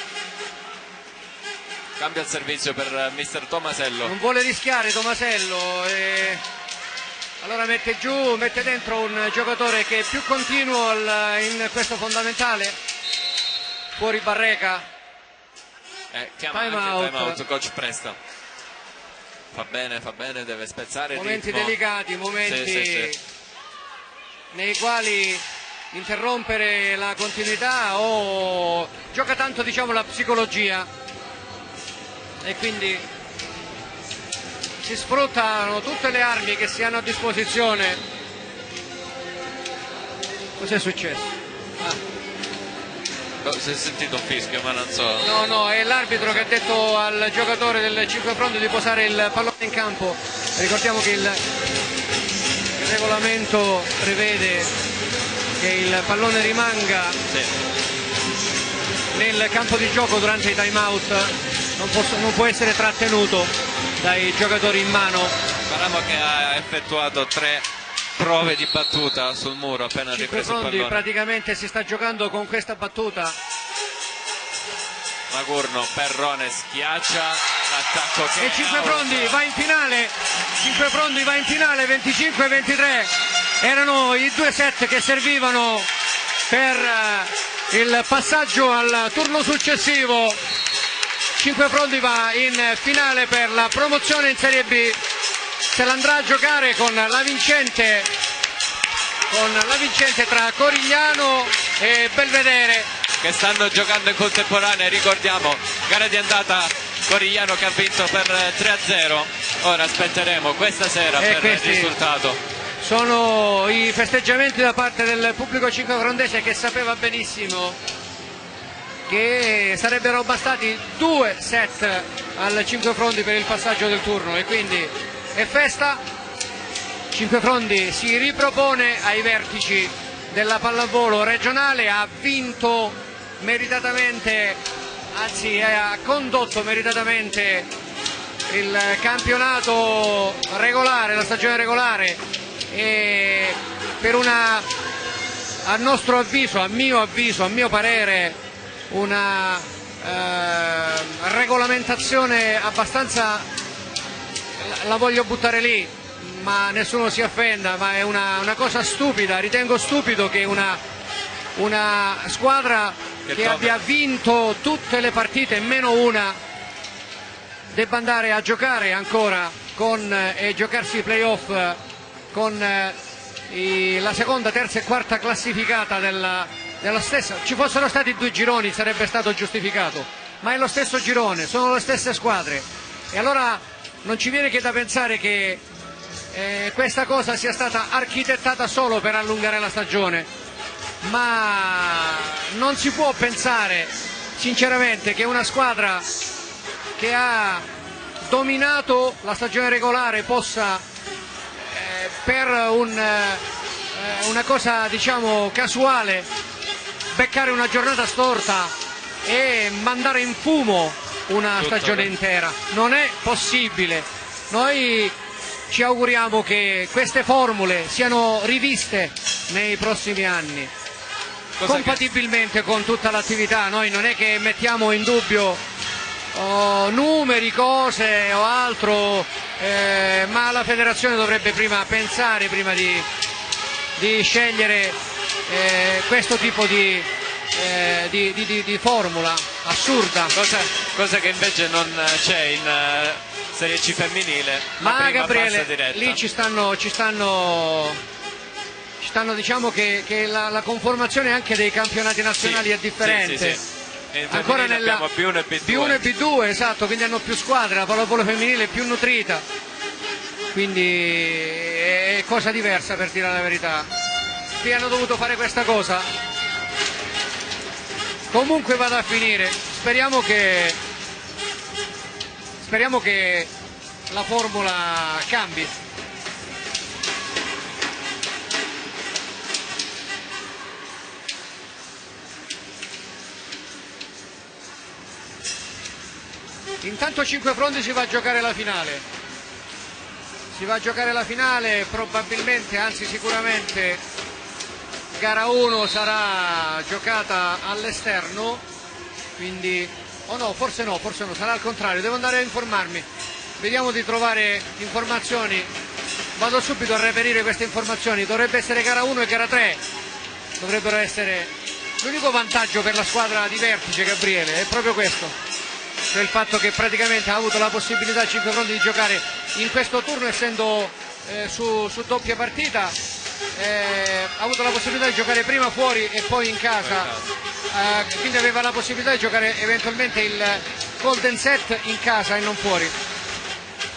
Cambio al servizio per mister Tomasello. Non vuole rischiare Tomasello. Allora mette dentro un giocatore che è più continuo in questo fondamentale. Fuori Barreca. Chiama time out, coach Presta. Fa bene, deve spezzare il momenti ritmo. Delicati, momenti sì. Nei quali interrompere la continuità o gioca tanto, diciamo, la psicologia, e quindi si sfruttano tutte le armi che si hanno a disposizione. Cos'è successo? Si è sentito un fischio, ma non so. No, è l'arbitro che ha detto al giocatore del 5 Fronte di posare il pallone in campo. Ricordiamo che il regolamento prevede che il pallone rimanga nel campo di gioco durante i time out, non può essere trattenuto dai giocatori in mano. Parliamo che ha effettuato 3 prove di battuta sul muro appena ripreso il pallone. Praticamente si sta giocando con questa battuta. Magurno, Perrone schiaccia l'attacco che e 5 Frondi va in finale. 5 Frondi va in finale 25-23. Erano i 2 set che servivano per il passaggio al turno successivo. 5 Frondi va in finale per la promozione in Serie B. Se l'andrà a giocare con la vincente tra Corigliano e Belvedere, che stanno giocando in contemporanea. Ricordiamo, gara di andata Corigliano che ha vinto per 3-0. Ora aspetteremo questa sera per il risultato. Sono i festeggiamenti da parte del pubblico 5 frondese, che sapeva benissimo che sarebbero bastati 2 set al 5 Frondi per il passaggio del turno, e quindi è festa. 5 Frondi si ripropone ai vertici della pallavolo regionale, ha vinto meritatamente, anzi ha condotto meritatamente il campionato regolare, la stagione regolare, e per una, a nostro avviso, a mio parere, una regolamentazione abbastanza, la voglio buttare lì, ma nessuno si offenda, ma è una cosa stupida. Ritengo stupido che una squadra che abbia vinto tutte le partite meno una debba andare a giocare ancora e giocarsi i playoff con la seconda, terza e quarta classificata della stessa. Ci fossero stati 2 gironi sarebbe stato giustificato, ma è lo stesso girone, sono le stesse squadre, e allora non ci viene che da pensare che questa cosa sia stata architettata solo per allungare la stagione, ma non si può pensare sinceramente che una squadra che ha dominato la stagione regolare possa per una cosa, diciamo, casuale, beccare una giornata storta e mandare in fumo una stagione intera. Non è possibile. Noi ci auguriamo che queste formule siano riviste nei prossimi anni, compatibilmente con tutta l'attività. Noi non è che mettiamo in dubbio numeri, cose o altro, ma la federazione dovrebbe prima pensare, prima di scegliere questo tipo di formula assurda, cosa che invece non c'è in Serie C femminile. ma Gabriele, lì ci stanno diciamo che la conformazione anche dei campionati nazionali è differente. Sì. Ancora abbiamo B1 e B2. B1 e B2, esatto, quindi hanno più squadre, la pallavolo femminile è più nutrita, quindi è cosa diversa, per dire la verità. Qui hanno dovuto fare questa cosa. Comunque vada a finire, speriamo che la formula cambi. Intanto 5 fronti si va a giocare la finale. Si va a giocare la finale, probabilmente, anzi sicuramente, gara 1 sarà giocata all'esterno, quindi, forse no, sarà al contrario, devo andare a informarmi. Vediamo di trovare informazioni, vado subito a reperire queste informazioni. Dovrebbe essere gara 1 e gara 3, dovrebbero essere. L'unico vantaggio per la squadra di Vertice, Gabriele, è proprio questo. Cioè il fatto che praticamente ha avuto la possibilità a 5 fronti di giocare in questo turno, essendo su doppia partita, ha avuto la possibilità di giocare prima fuori e poi in casa, quindi aveva la possibilità di giocare eventualmente il golden set in casa e non fuori.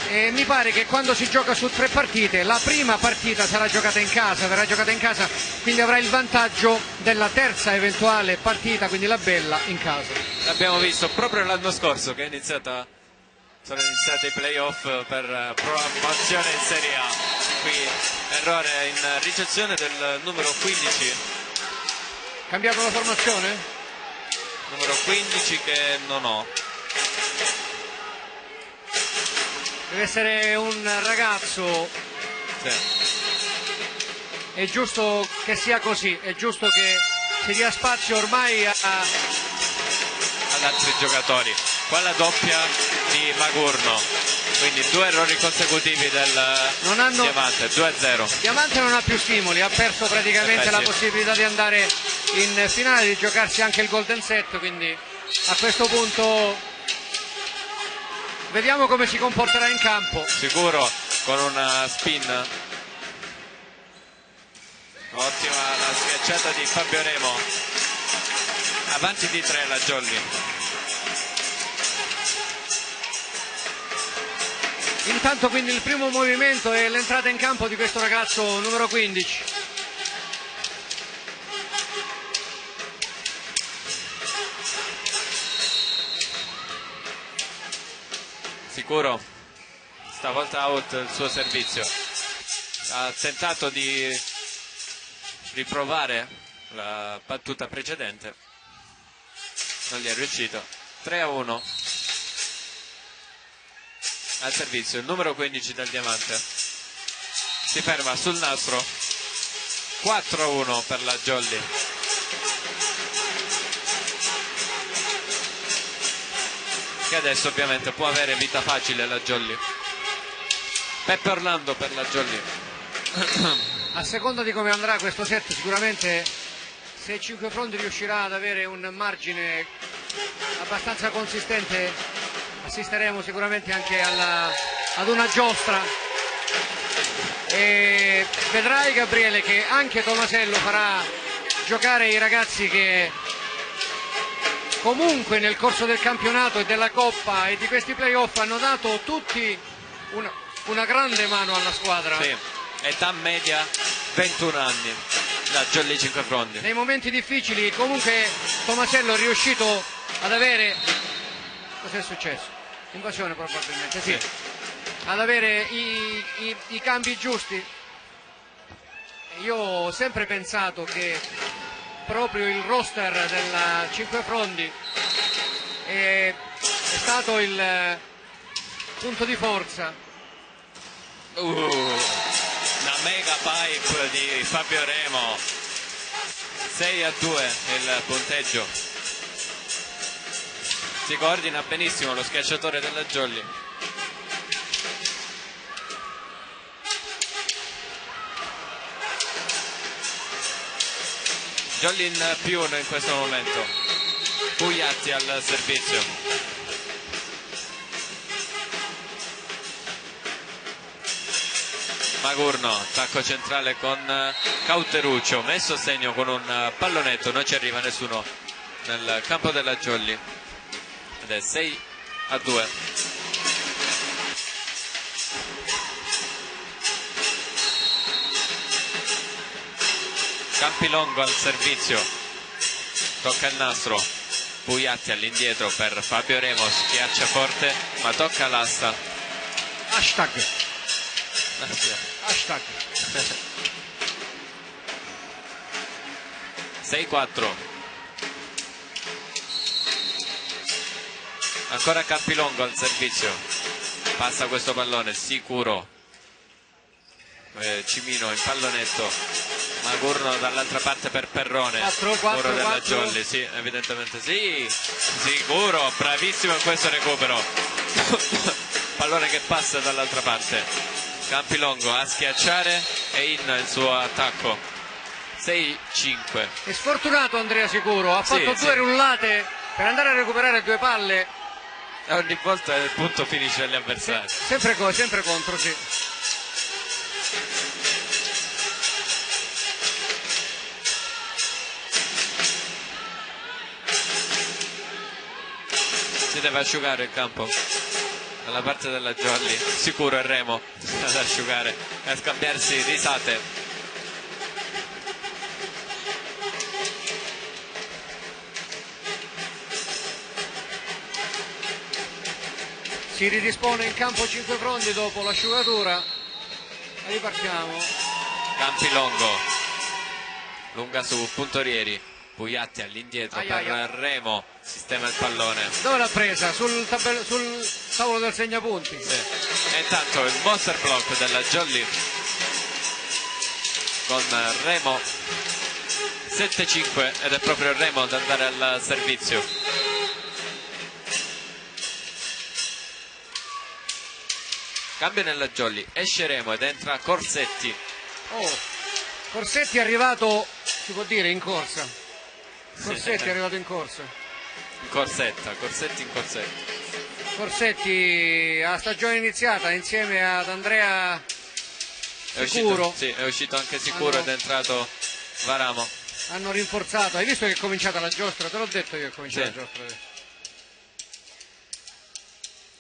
E mi pare che quando si gioca su 3 partite, la prima partita sarà giocata in casa, verrà giocata in casa, quindi avrà il vantaggio della terza eventuale partita, quindi la bella, in casa. L'abbiamo visto proprio l'anno scorso che sono iniziati i playoff per promozione in Serie A. Qui errore in ricezione del numero 15. Cambiato la formazione? Numero 15 che non ho. Deve essere un ragazzo. Sì. È giusto che sia così, è giusto che si dia spazio ormai ad altri giocatori. Qua la doppia di Magurno, quindi 2 errori consecutivi del Diamante, 2-0. Diamante non ha più stimoli, ha perso praticamente la possibilità di andare in finale, di giocarsi anche il golden set, quindi a questo punto vediamo come si comporterà in campo. Sicuro con una spin. Ottima la schiacciata di Fabio Remo. Avanti di 3 la Jolly. Intanto quindi il primo movimento è l'entrata in campo di questo ragazzo numero 15. Sicuro stavolta out il suo servizio. Ha tentato di riprovare la battuta precedente, non gli è riuscito. 3-1 al servizio il numero 15 del Diamante, si ferma sul nastro. 4-1 per la Jolly. Che adesso ovviamente può avere vita facile la Jolly. Peppe Orlando per la Jolly. A seconda di come andrà questo set, sicuramente se 5 fronti riuscirà ad avere un margine abbastanza consistente, assisteremo sicuramente anche ad una giostra, e vedrai, Gabriele, che anche Tomasello farà giocare i ragazzi che comunque nel corso del campionato e della Coppa e di questi playoff hanno dato tutti una grande mano alla squadra. Sì, età media 21 anni, la Jolly 5 fronti. Nei momenti difficili comunque Tomasello è riuscito ad avere, cos'è successo? Invasione probabilmente, sì. Ad avere i cambi giusti. Io ho sempre pensato che proprio il roster della 5 fronti è stato il punto di forza. Una mega pipe di Fabio Remo. 6-2 il punteggio. Si coordina benissimo lo schiacciatore della Jolly. Jolly in più in questo momento. Pugliatti al servizio. Magurno, attacco centrale con Cauteruccio, messo a segno con un pallonetto, non ci arriva nessuno nel campo della Jolly ed è 6-2. Campilongo al servizio, tocca il nastro, Pugliatti all'indietro per Fabio Remo, schiaccia forte ma tocca l'asta. Hashtag. Hashtag. 6-4. Ancora Campilongo al servizio, passa questo pallone sicuro, Cimino in pallonetto, Magurno dall'altra parte per Perrone, 4, muro della 4. Jolly, sì, evidentemente sì, sicuro, bravissimo in questo recupero. Pallone che passa dall'altra parte, Campilongo a schiacciare e in il suo attacco. 6-5. È sfortunato Andrea Sicuro, ha fatto due rullate per andare a recuperare due palle. Ogni volta il punto finisce agli avversari. Sempre contro, sì. Si deve asciugare il campo dalla parte della Jolly, sicuro è Remo ad asciugare e a scambiarsi risate. Si ridispone in campo 5 fronti dopo l'asciugatura. Ripartiamo. Campilongo lunga su Puntorieri, Pugliatti all'indietro per Remo, sistema il pallone. Dove l'ha presa? Sul tavolo del segnapunti. Sì. E intanto il monster block della Jolly con Remo 7-5 ed è proprio Remo ad andare al servizio. Cambio nella Jolly, esce Remo ed entra Corsetti. Corsetti è arrivato, si può dire, in corsa. Corsetti Sì. è arrivato in corsa. In corsetta, Corsetti in corsetta. Corsetti a stagione iniziata insieme ad Andrea Sicuro. È uscito anche Sicuro ed è entrato Varamo. Hanno rinforzato. Hai visto che è cominciata la giostra? Te l'ho detto che è cominciata la giostra.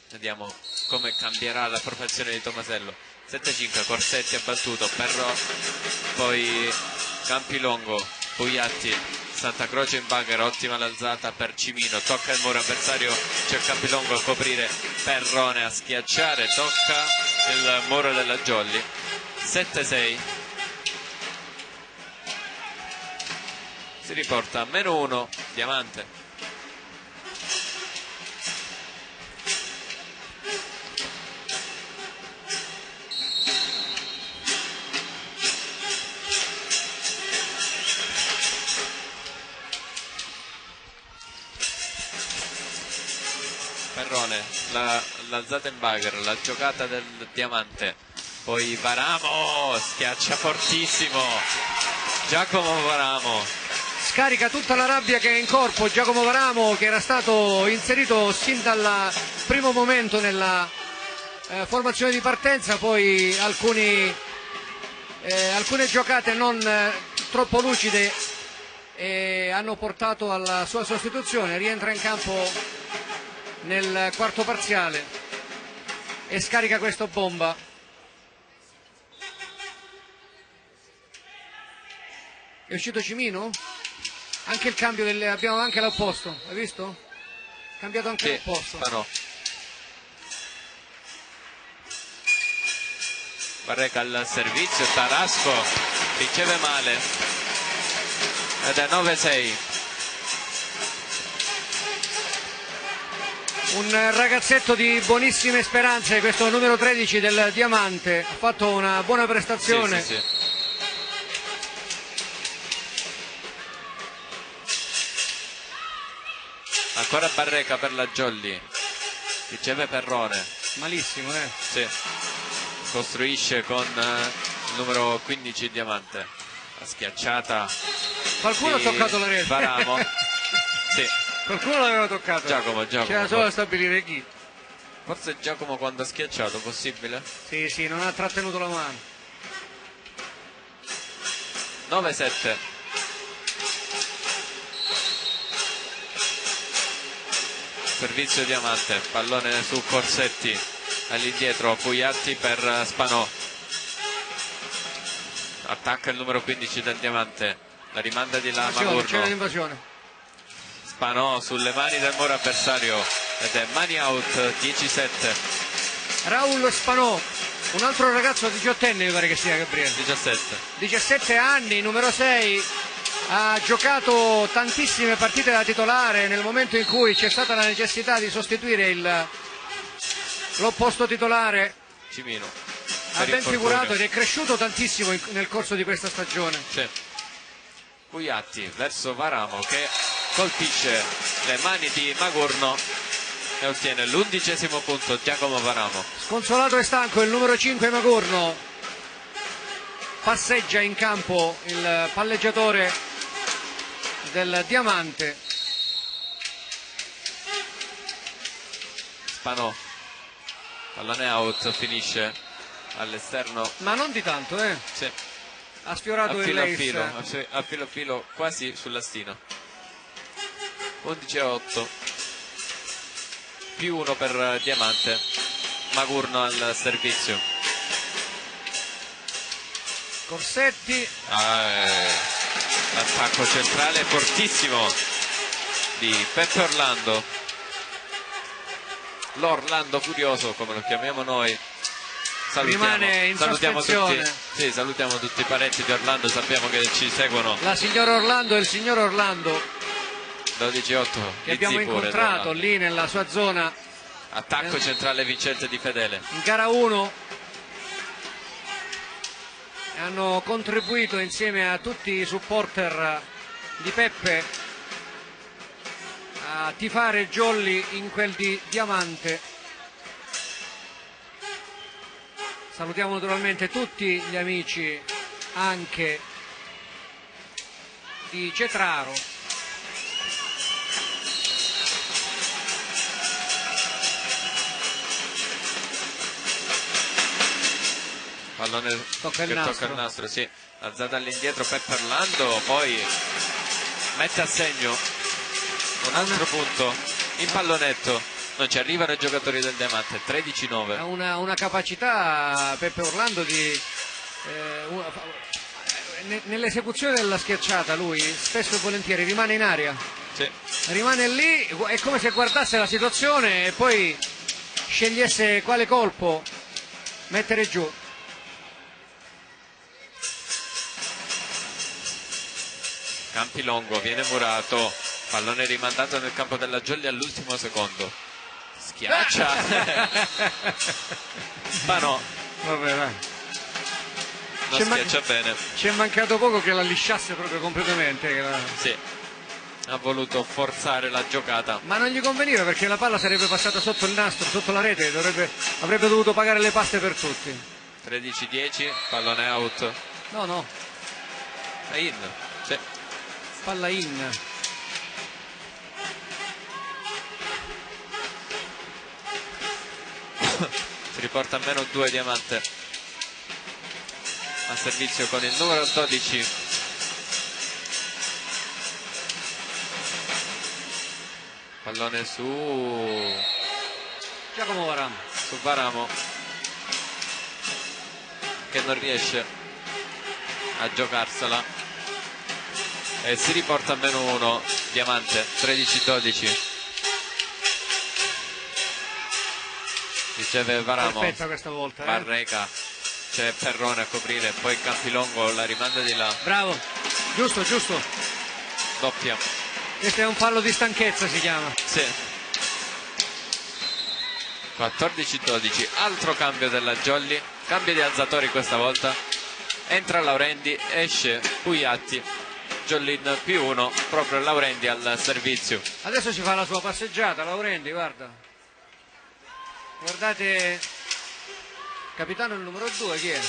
Vediamo come cambierà la formazione di Tomasello. 7-5, Corsetti ha battuto, Perro, poi Campilongo, Pugliatti, Santa Croce in bagger, ottima l'alzata per Cimino, tocca il muro avversario, c'è Campilongo a coprire, Perrone a schiacciare, tocca il muro della Jolly. 7-6. Si riporta a -1, Diamante. Perrone, l'alzata in bagger, la giocata del Diamante, poi Varamo, schiaccia fortissimo, Giacomo Varamo. Scarica tutta la rabbia che è in corpo Giacomo Varamo, che era stato inserito sin dal primo momento nella formazione di partenza, poi alcune giocate non troppo lucide hanno portato alla sua sostituzione, rientra in campo nel quarto parziale e scarica questo bomba. È uscito Cimino? Anche il cambio abbiamo anche l'opposto, hai visto? Cambiato anche l'opposto. No. Barreca al servizio, Tarasco riceve male ed è 9-6. Un ragazzetto di buonissime speranze, questo numero 13 del Diamante, ha fatto una buona prestazione. Sì. Ancora Barreca per la Jolly, riceve Perrone, malissimo, sì. Costruisce con il numero 15 Diamante, la schiacciata. Qualcuno ha toccato la rete. Varamo. Sì. Qualcuno l'aveva toccato. Giacomo. C'era solo da stabilire chi. Forse Giacomo quando ha schiacciato, possibile? Sì, non ha trattenuto la mano. 9-7. Servizio Diamante, pallone su Corsetti, all'indietro Pugliatti per Spanò. Attacca il numero 15 del Diamante, la rimanda di là Magurno. C'è l'invasione. Spanò sulle mani del muro avversario ed è mani out, 10-7. Raul Spanò, un altro ragazzo 18enne mi pare che sia, Gabriele. 17 anni, numero 6, ha giocato tantissime partite da titolare nel momento in cui c'è stata la necessità di sostituire l'opposto titolare. Cimino Ha ben figurato ed è cresciuto tantissimo nel corso di questa stagione. Sì. Pugliatti verso Varamo che colpisce le mani di Magurno e ottiene l'11° punto Giacomo Varamo. Sconsolato e stanco il numero 5 Magurno, passeggia in campo il palleggiatore del Diamante. Spanò, pallone out, finisce all'esterno, ma non di tanto, sì. Ha sfiorato il lace a filo quasi sull'astino. 11-8, più 1 per Diamante. Magurno al servizio. Corsetti, l'attacco centrale fortissimo di Peppe Orlando, l'Orlando furioso come lo chiamiamo noi. rimane in sospensione. Sì, salutiamo tutti i parenti di Orlando, sappiamo che ci seguono. La signora Orlando e il signor Orlando 12-8 che abbiamo incontrato lì nella sua zona. Attacco centrale vincente di Fedele in gara 1, hanno contribuito insieme a tutti i supporter di Peppe a tifare Jolly in quel di Diamante. Salutiamo naturalmente tutti gli amici anche di Cetraro. pallone tocca il nastro, sì. Alzata all'indietro Peppe Orlando, poi mette a segno un altro punto in pallonetto. Non ci arrivano i giocatori del Diamante. 13-9. Ha una capacità Peppe Orlando di nell'esecuzione della schiacciata, lui spesso e volentieri rimane in aria, sì. Rimane lì, è come se guardasse la situazione e poi scegliesse quale colpo mettere giù. Campilongo viene murato, pallone rimandato nel campo della Jolly all'ultimo secondo, schiaccia. Ma no, vabbè, vai. non schiaccia bene. Ci è mancato poco che la lisciasse proprio completamente. Sì, ha voluto forzare la giocata, ma non gli conveniva perché la palla sarebbe passata sotto il nastro, sotto la rete, avrebbe dovuto pagare le paste per tutti. 13-10, pallone out. No, è in, sì. Palla in. Si riporta a meno 2 Diamante a servizio con il numero 12. Pallone su Giacomo Varamo. Su Varamo che non riesce a giocarsela e si riporta a meno 1 Diamante. 13-12. Riceve Varamo, perfetta questa volta, Barreca, c'è Perrone a coprire, poi Campilongo la rimanda di là. Bravo, giusto. Doppia. Questo è un fallo di stanchezza, si chiama. Sì. 14-12, altro cambio della Jolly, cambio di alzatori questa volta. Entra Laurendi, esce Pugliatti. Jollin più 1, proprio Laurendi al servizio. Adesso si fa la sua passeggiata, Laurendi, guarda. Guardate, capitano il numero 2, chi è?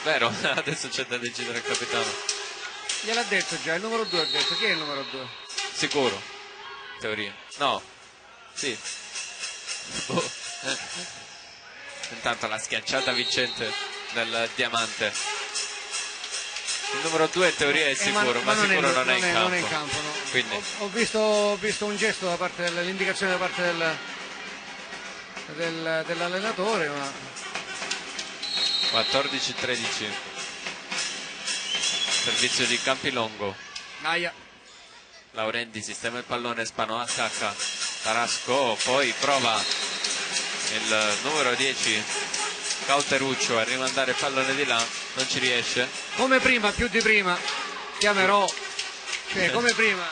Vero, adesso c'è da decidere il capitano. Gliel'ha detto già, il numero 2 ha detto, chi è il numero 2? Sicuro, in teoria. No, sì. Boh. Intanto la schiacciata vincente del Diamante. Il numero 2 in teoria è sicuro, ma sicuro non è in campo. Non è in campo, no. Quindi. Ho visto un gesto da parte dell'indicazione da parte dell'allenatore, ma 14-13. Servizio di Campilongo. aia. Laurendi sistema il pallone, Spano attacca. Tarasco poi prova il numero 10 Cauteruccio a rimandare il pallone di là, non ci riesce. Come prima, più di prima, chiamerò, cioè come prima.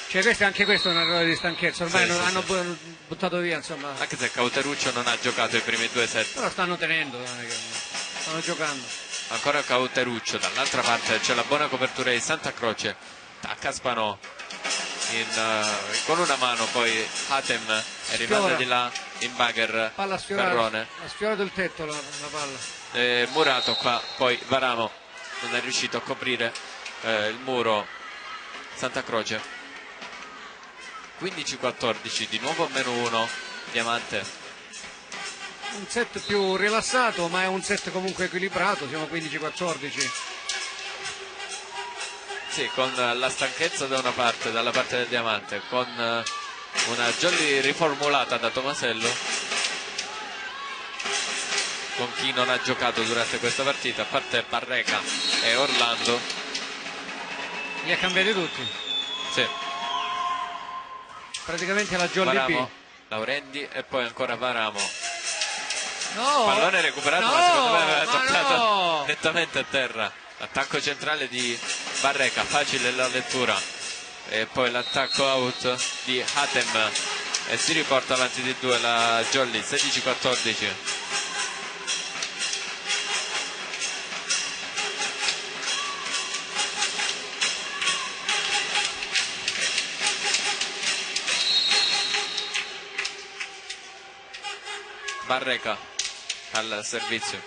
Cioè anche questo è un errore di stanchezza, ormai Sì, hanno sì. buttato via, insomma. Anche se Cauteruccio non ha giocato i primi 2 set. Però stanno tenendo, non è che stanno giocando. Ancora Cauteruccio, dall'altra parte c'è la buona copertura di Santa Croce. Tacca Spanò con una mano, poi Hatem e rimanda di là in bagger Palla sfiorata, Ferrone. ha sfiorato il tetto la palla. Murato qua, poi Varamo non è riuscito a coprire il muro Santa Croce. 15-14, di nuovo meno 1 Diamante. Un set più rilassato, ma è un set comunque equilibrato, siamo 15-14. Sì, con la stanchezza da una parte, dalla parte del Diamante, con una jolly riformulata da Tomasello, con chi non ha giocato durante questa partita, a parte Barreca e Orlando. Li ha cambiati tutti. Sì. Praticamente la jolly Varamo, B. Laurendi e poi ancora Varamo. No! Pallone recuperato, no, ma secondo me aveva ma toccato no! nettamente a terra. Attacco centrale di Barreca, facile la lettura. E poi l'attacco out di Hatem. E si riporta avanti di 2 la Jolly, 16-14. Barreca al servizio,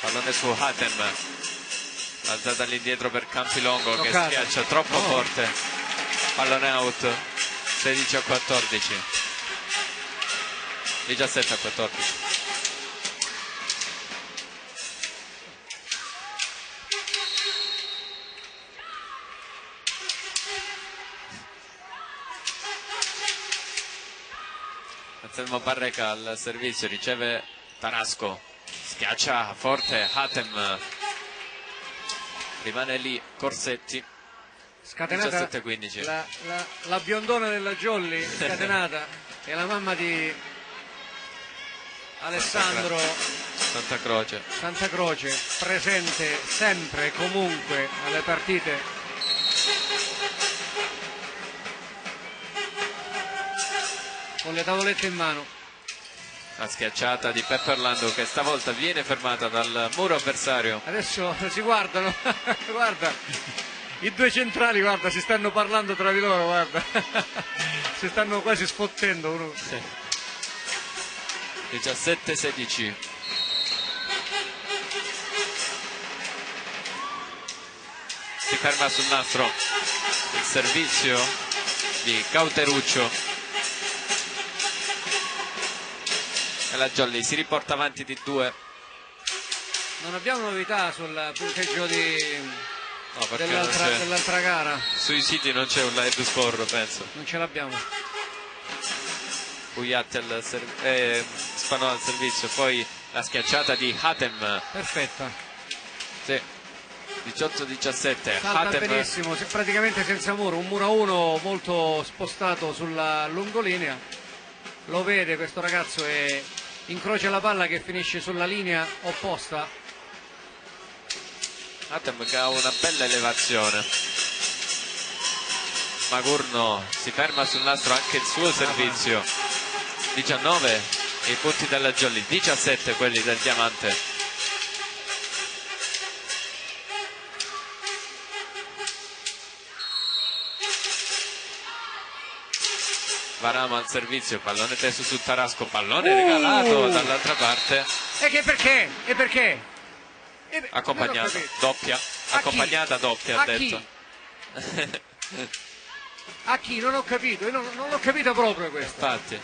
pallone su Hatem, alzata all'indietro per Campilongo che Toccata. schiaccia troppo forte, pallone out, 16-14, 17-14. Anselmo Barreca al servizio, riceve Tarasco, schiaccia forte Hatem, rimane lì Corsetti. Scatenata 17-15. la biondona della Jolly, scatenata, è la mamma di Alessandro Santa Croce, presente sempre e comunque alle partite. Con le tavolette in mano. la schiacciata di Peppe Orlando che stavolta viene fermata dal muro avversario. Adesso si guardano, guarda, i due centrali, guarda, si stanno parlando tra di loro, guarda, si stanno quasi sfottendo uno. Sì. 17-16. Si ferma sul nastro il servizio di Cauteruccio e la Jolly si riporta avanti di 2. Non abbiamo novità sul punteggio No, perché non c'è. dell'altra gara, Sui siti non c'è un live score, penso. non ce l'abbiamo. Pugliatti Spanò al servizio, poi la schiacciata di Hatem. Perfetta, Sì. 18-17. salta Hatem benissimo, praticamente senza muro, un muro a uno molto spostato sulla lungolinea. Lo vede questo ragazzo e incrocia la palla che finisce sulla linea opposta. Hatem che ha una bella elevazione. Magurno si ferma sul nastro anche il suo servizio. 19 i punti della Jolly, 17 quelli del Diamante. Varamo al servizio, pallone teso su Tarasco, pallone regalato dall'altra parte. E che perché? E perché? Accompagnata, doppia, accompagnata doppia, ha detto. A chi? Non ho capito, io non l'ho capito proprio questo. Infatti,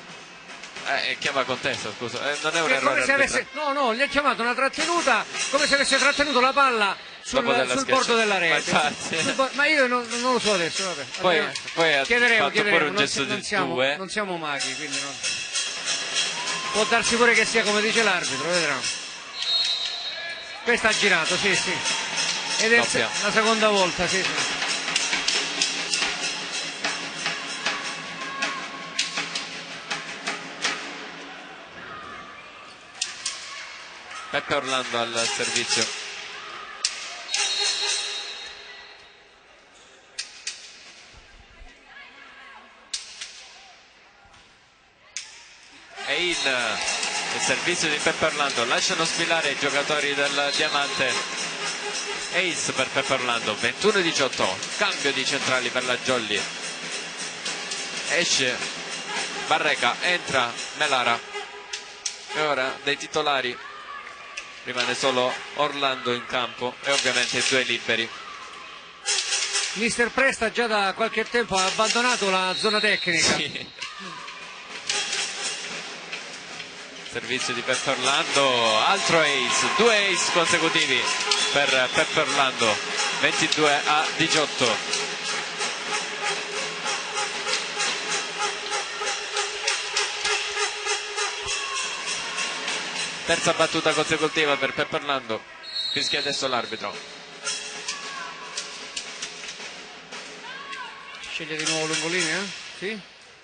chiama contesta, scusa, non è un errore. No, gli ha chiamato una trattenuta, come se avesse trattenuto la palla sul bordo della rete. Ma io non lo so adesso, vabbè. Poi ha chiederemo, pure un gesto di due. Non siamo maghi, quindi può darsi pure che sia come dice l'arbitro, vedremo. Questa ha girato, sì. Ed è la seconda volta, sì. Peppe Orlando al servizio. E il servizio di Peppe Orlando, lasciano sfilare i giocatori del Diamante. Ace per Peppe Orlando, 21-18, cambio di centrali per la Jolly. Esce Barreca, entra Melara. E ora dei titolari rimane solo Orlando in campo e ovviamente i due liberi. Mister Presta già da qualche tempo ha abbandonato la zona tecnica. Sì. Servizio di Peppe Orlando, altro ace, 2 ace consecutivi per Peppe Orlando, 22-18. Terza battuta consecutiva per Peppe Orlando, fischia adesso l'arbitro. Sceglie di nuovo Lungolinea? Sì?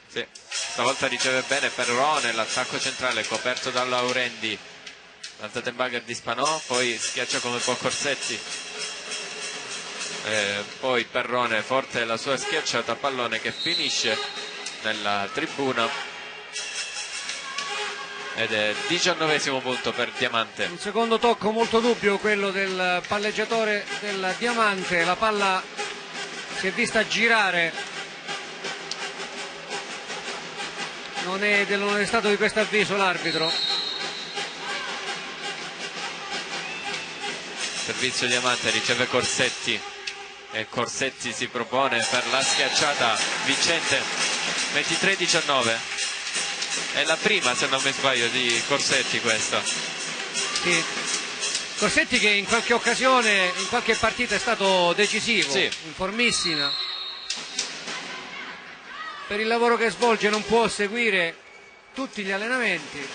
Sì, stavolta riceve bene Perrone, l'attacco centrale coperto da Laurendi. L'Antatenbagger di Spanò, poi schiaccia come può Corsetti. Poi Perrone forte la sua schiacciata, pallone che finisce nella tribuna. Ed è il 19° punto per Diamante. Un secondo tocco molto dubbio quello del palleggiatore del Diamante, la palla si è vista girare. Non è stato di questo avviso l'arbitro. Servizio Diamante, riceve Corsetti e Corsetti si propone per la schiacciata vincente, 23-19. È la prima, se non mi sbaglio, di Corsetti questa. Sì. Corsetti che in qualche occasione, in qualche partita è stato decisivo, sì, in formissima. Per il lavoro che svolge non può seguire tutti gli allenamenti.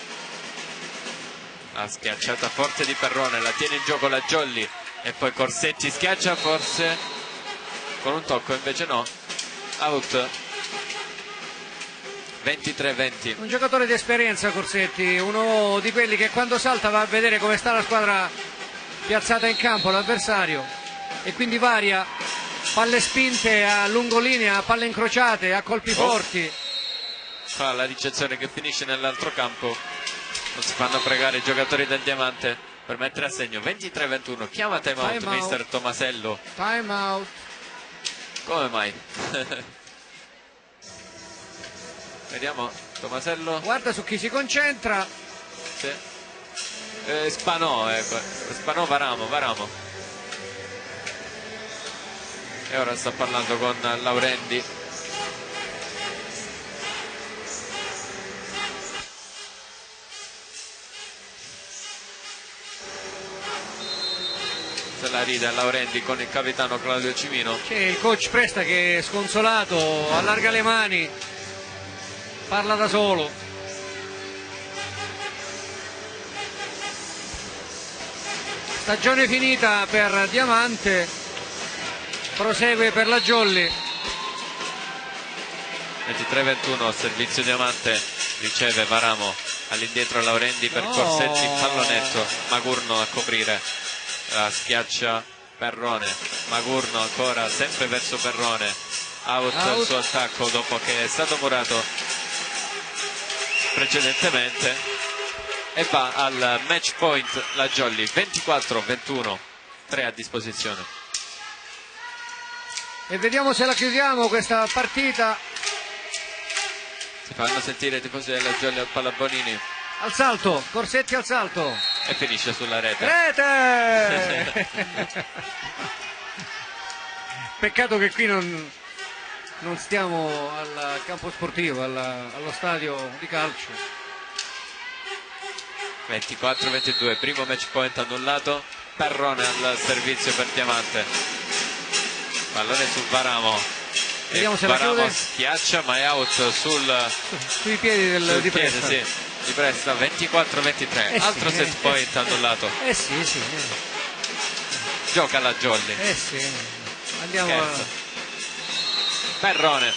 La schiacciata forte di Perrone, la tiene in gioco la Jolly e poi Corsetti schiaccia forse con un tocco, invece no, out. 23-20. Un giocatore di esperienza Corsetti, uno di quelli che quando salta va a vedere come sta la squadra piazzata in campo, l'avversario, e quindi varia palle spinte a lungolinea, palle incrociate, a colpi forti. Fa la ricezione che finisce nell'altro campo. Non si fanno pregare i giocatori del Diamante per mettere a segno. 23-21. Chiama time out, mister Tomasello. Time out. Come mai? Vediamo Tomasello. Guarda su chi si concentra. Sì. Spanò, ecco. Spanò Varamo. E ora sta parlando con Laurendi. Se la ride Laurendi con il capitano Claudio Cimino. C'è il coach Presta che è sconsolato, allarga le mani, parla da solo. Stagione finita per Diamante, prosegue per la Jolly. 23-21, servizio Diamante, riceve Varamo, all'indietro Laurendi per Corsetti, pallonetto, Magurno a coprire, la schiaccia Perrone, Magurno ancora sempre verso Perrone, out il suo attacco dopo che è stato murato precedentemente, e va al match point la Jolly. 24-21, 3 a disposizione. E vediamo se la chiudiamo questa partita. Si fanno sentire i tifosi della Jolly al Pallabonini. Al salto, Corsetti al salto. E finisce sulla rete. Rete! Peccato che qui non stiamo al campo sportivo, allo stadio di calcio. 24-22, primo match point annullato. Perrone al servizio per Diamante. Pallone sul Varamo. Vediamo se Varamo la chiude. schiaccia, ma è out Sui piedi di piede, Presta. sì, di Presta. 24-23, altro set point annullato. Sì. Gioca la Jolly. Sì. Andiamo Scherzo. Perrone.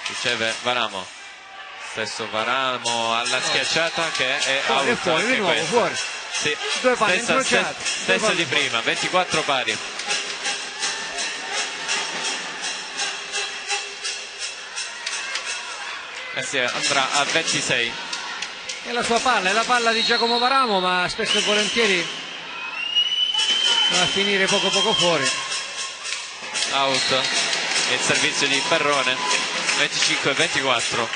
Riceve Varamo. Stesso Varamo alla schiacciata che è fuori, out. fuori, anche di nuovo, questa. fuori. Sì. Due palle incrociate. Stessa di prima, 24 pari. Sì, andrà a 26. È la sua palla, è la palla di Giacomo Varamo, ma spesso e volentieri va a finire poco fuori. Out. Il servizio di Perrone. 25-24.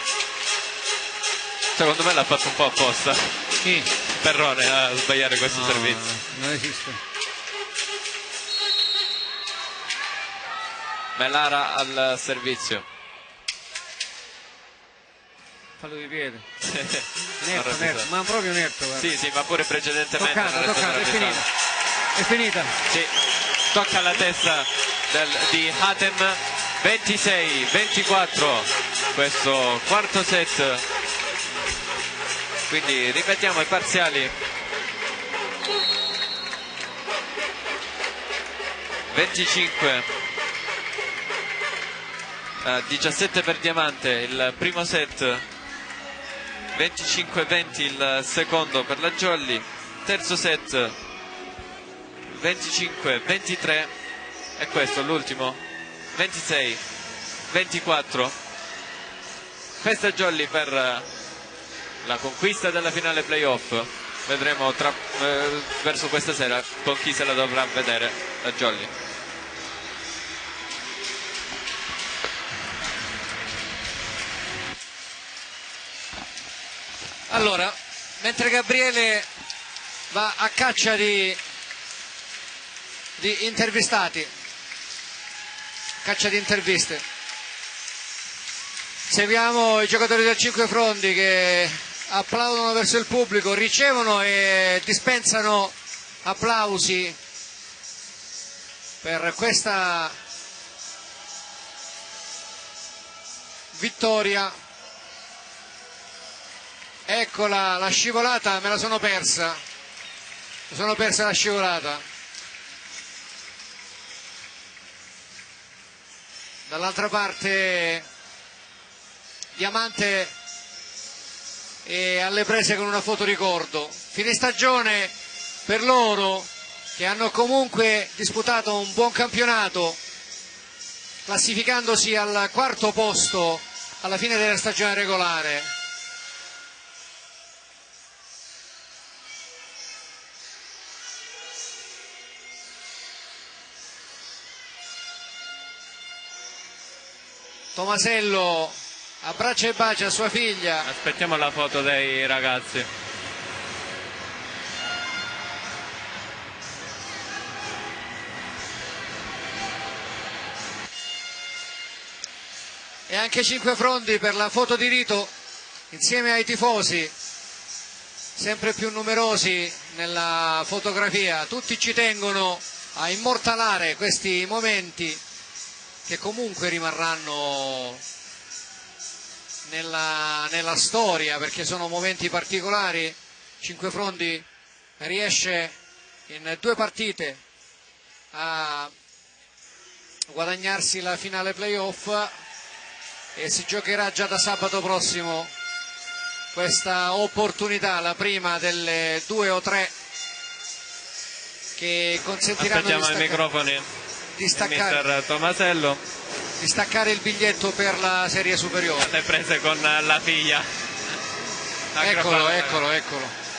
Secondo me l'ha fatto un po' apposta. Sì. Perrone a sbagliare questo servizio. Non esiste. Melara al servizio. Fallo di piede. Non Netto, ma proprio netto. Guarda. Sì, ma pure precedentemente non è stato Toccata, è finita. È finita. Sì, tocca la testa di Hatem. 26-24 questo quarto set. Quindi ripetiamo i parziali. 25 17 per Diamante il primo set, 25-20 il secondo per la Jolly, terzo set 25-23 e questo l'ultimo 26-24. Festa Jolly per la conquista della finale playoff. Vedremo verso questa sera con chi se la dovrà vedere la Jolly. Allora, mentre Gabriele va a caccia di intervistati, caccia di interviste, seguiamo i giocatori del Cinque Frondi che applaudono verso il pubblico, ricevono e dispensano applausi per questa vittoria. Eccola la scivolata, me la sono persa la scivolata. Dall'altra parte Diamante è alle prese con una foto ricordo. Fine stagione per loro che hanno comunque disputato un buon campionato, classificandosi al quarto posto alla fine della stagione regolare. Tomasello abbraccia e bacia sua figlia. Aspettiamo la foto dei ragazzi. E anche Cinque Frondi per la foto di rito insieme ai tifosi, sempre più numerosi nella fotografia. Tutti ci tengono a immortalare questi momenti che comunque rimarranno nella storia, perché sono momenti particolari. Cinque Frondi riesce in 2 partite a guadagnarsi la finale playoff e si giocherà già da sabato prossimo questa opportunità, la prima delle 2 o 3 che consentiranno Aspettiamo i microfoni di staccare, mister Tomasello, di staccare il biglietto per la serie superiore. le prese con la figlia. Eccolo.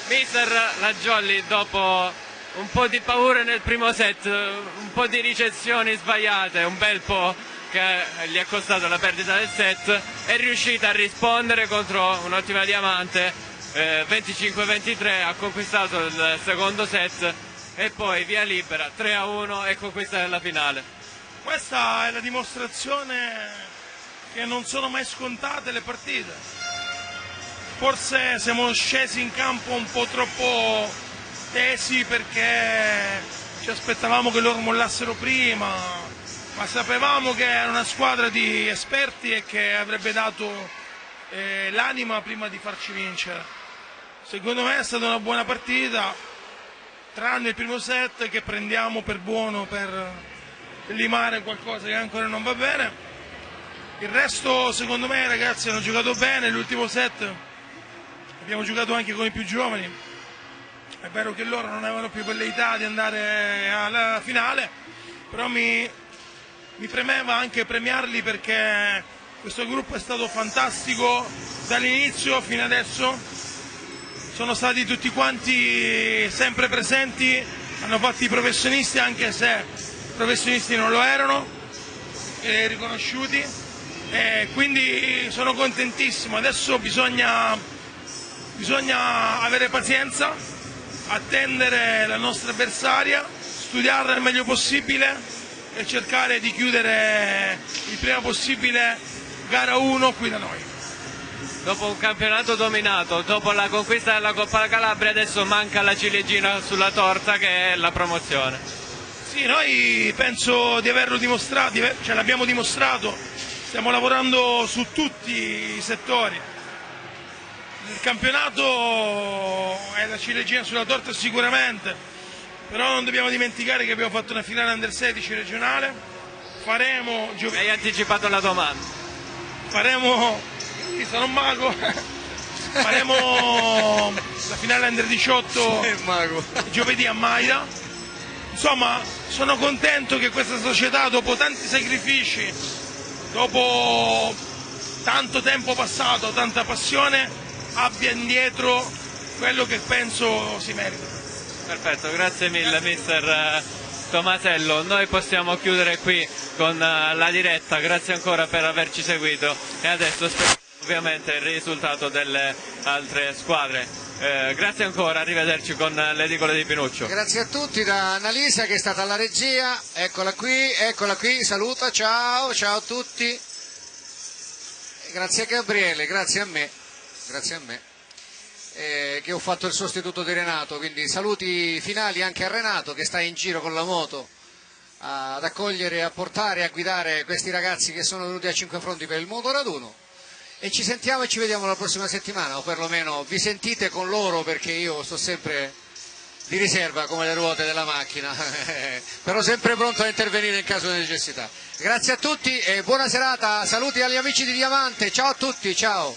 Mister, la Jolly dopo un po' di paura nel primo set, un po' di ricezioni sbagliate, un bel po' che gli è costato la perdita del set. È riuscita a rispondere contro un'ottima Diamante, 25-23, ha conquistato il secondo set e poi via libera 3-1 e conquista la finale. Questa è la dimostrazione che non sono mai scontate le partite. Forse siamo scesi in campo un po' troppo tesi perché ci aspettavamo che loro mollassero prima, ma sapevamo che era una squadra di esperti e che avrebbe dato l'anima prima di farci vincere. Secondo me è stata una buona partita, tranne il primo set che prendiamo per buono per limare qualcosa che ancora non va bene. Il resto secondo me i ragazzi hanno giocato bene, l'ultimo set abbiamo giocato anche con i più giovani. È vero che loro non avevano più velleità di andare alla finale, però mi premeva anche premiarli perché questo gruppo è stato fantastico dall'inizio fino adesso. Sono stati tutti quanti sempre presenti, hanno fatto i professionisti anche se professionisti non lo erano, riconosciuti, e quindi sono contentissimo. Adesso bisogna avere pazienza, attendere la nostra avversaria, studiarla il meglio possibile e cercare di chiudere il prima possibile gara 1 qui da noi. Dopo un campionato dominato, dopo la conquista della Coppa Calabria, adesso manca la ciliegina sulla torta che è la promozione. Sì, noi penso di averlo dimostrato, cioè l'abbiamo dimostrato, stiamo lavorando su tutti i settori. Il campionato è la ciliegina sulla torta sicuramente, però non dobbiamo dimenticare che abbiamo fatto una finale under 16 regionale, faremo Hai anticipato la domanda. Sono un mago. Faremo la finale under 18 giovedì a Maida. Insomma, sono contento che questa società, dopo tanti sacrifici, dopo tanto tempo passato, tanta passione, abbia indietro quello che penso si merita. Perfetto, grazie mille mister Tomasello. Noi possiamo chiudere qui con la diretta, grazie ancora per averci seguito e adesso aspettiamo ovviamente il risultato delle altre squadre. Grazie ancora, arrivederci con le edicole di Pinuccio. Grazie a tutti da Annalisa che è stata alla regia, eccola qui, saluta, ciao a tutti. Grazie a Gabriele, grazie a me che ho fatto il sostituto di Renato, quindi saluti finali anche a Renato che sta in giro con la moto ad accogliere, a portare, a guidare questi ragazzi che sono venuti a Cinque Fronti per il motoraduno. E ci sentiamo e ci vediamo la prossima settimana, o perlomeno vi sentite con loro perché io sto sempre di riserva come le ruote della macchina, però sempre pronto a intervenire in caso di necessità. Grazie a tutti e buona serata, saluti agli amici di Diamante, ciao a tutti, ciao!